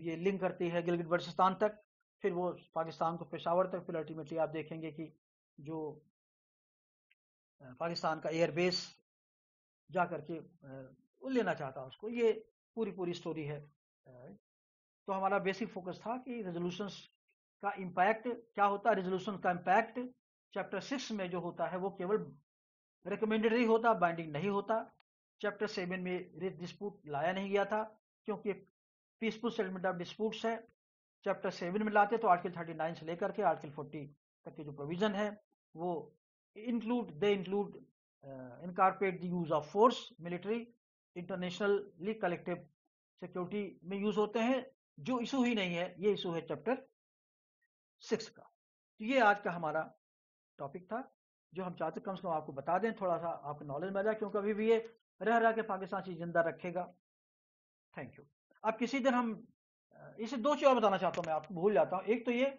ये लिंक करती है गिलगिट बल्तिस्तान तक, फिर वो पाकिस्तान को पेशावर तक। फिर अल्टीमेटली आप देखेंगे कि जो पाकिस्तान का एयरबेस जा करके वो लेना चाहता उसको। ये पूरी स्टोरी है। तो हमारा बेसिक फोकस था कि रेजोल्यूशंस का इम्पैक्ट क्या होता है। रेजोल्यूशन का इम्पैक्ट चैप्टर 6 में जो होता है वो केवल रिकमेंडेटरी होता, बाइंडिंग नहीं होता। चैप्टर 7 में डिस्प्यूट लाया नहीं गया था क्योंकि पीसफुल सेटलमेंट ऑफ डिस्प्यूट्स है। चैप्टर 7 में लाते तो आर्टिकल 39 से लेकर के आर्टिकल 40 तक के जो प्रोविजन है वो include incorporate the use of force, military, internationally collective security में यूज होते हैं। जो इशू ही नहीं है, ये इशू है चैप्टर 6 का। तो ये आज का हमारा टॉपिक था, जो हम चाहते कम से कम आपको बता दें, थोड़ा सा आपको नॉलेज मिल जाए, क्योंकि अभी भी ये रह के पाकिस्तान से जिंदा रखेगा। Thank you. अब किसी दिन हम इसे 2 चीज और बताना चाहता हूँ, मैं आपको भूल जाता हूँ। एक तो ये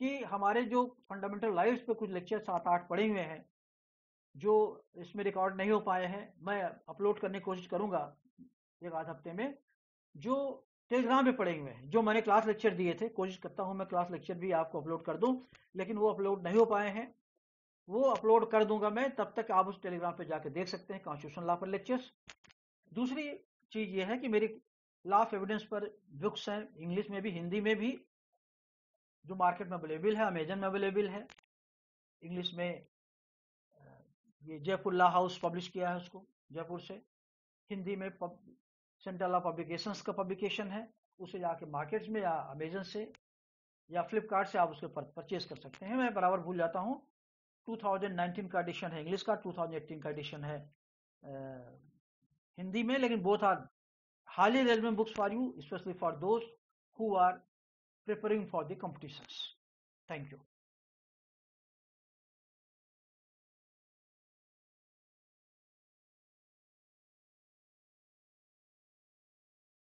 कि हमारे जो फंडामेंटल राइट्स पे कुछ लेक्चर 7-8 पड़े हुए हैं जो इसमें रिकॉर्ड नहीं हो पाए हैं, मैं अपलोड करने की कोशिश करूंगा 1-8 हफ्ते में। जो टेलीग्राम पे पड़े हुए हैं, जो मैंने क्लास लेक्चर दिए थे, कोशिश करता हूं मैं क्लास लेक्चर भी आपको अपलोड कर दूं, लेकिन वो अपलोड नहीं हो पाए हैं। वो अपलोड कर दूंगा मैं, तब तक आप उस टेलीग्राम पे जाके देख सकते हैं कॉन्स्टिट्यूशन लॉ पर लेक्चर्स। दूसरी चीज ये है कि मेरी लॉ ऑफ एविडेंस पर बुक्स हैं, इंग्लिश में भी हिंदी में भी, जो मार्केट में अवेलेबल है, अमेजन में अवेलेबल है। इंग्लिश में ये जयपुर लॉ हाउस पब्लिश किया है उसको, जयपुर से। हिंदी में सेंट्रल लॉ पब्लिकेशंस का पब्लिकेशन है, उसे जाके मार्केट्स में या अमेजन से या फ्लिपकार्ट से आप उसके परचेज कर सकते हैं। मैं बराबर भूल जाता हूँ। 2019 का एडिशन है इंग्लिश का, 2018 का एडिशन है हिंदी में, लेकिन both are highly relevant books for you, especially for those who are preparing for the competitions. Thank you.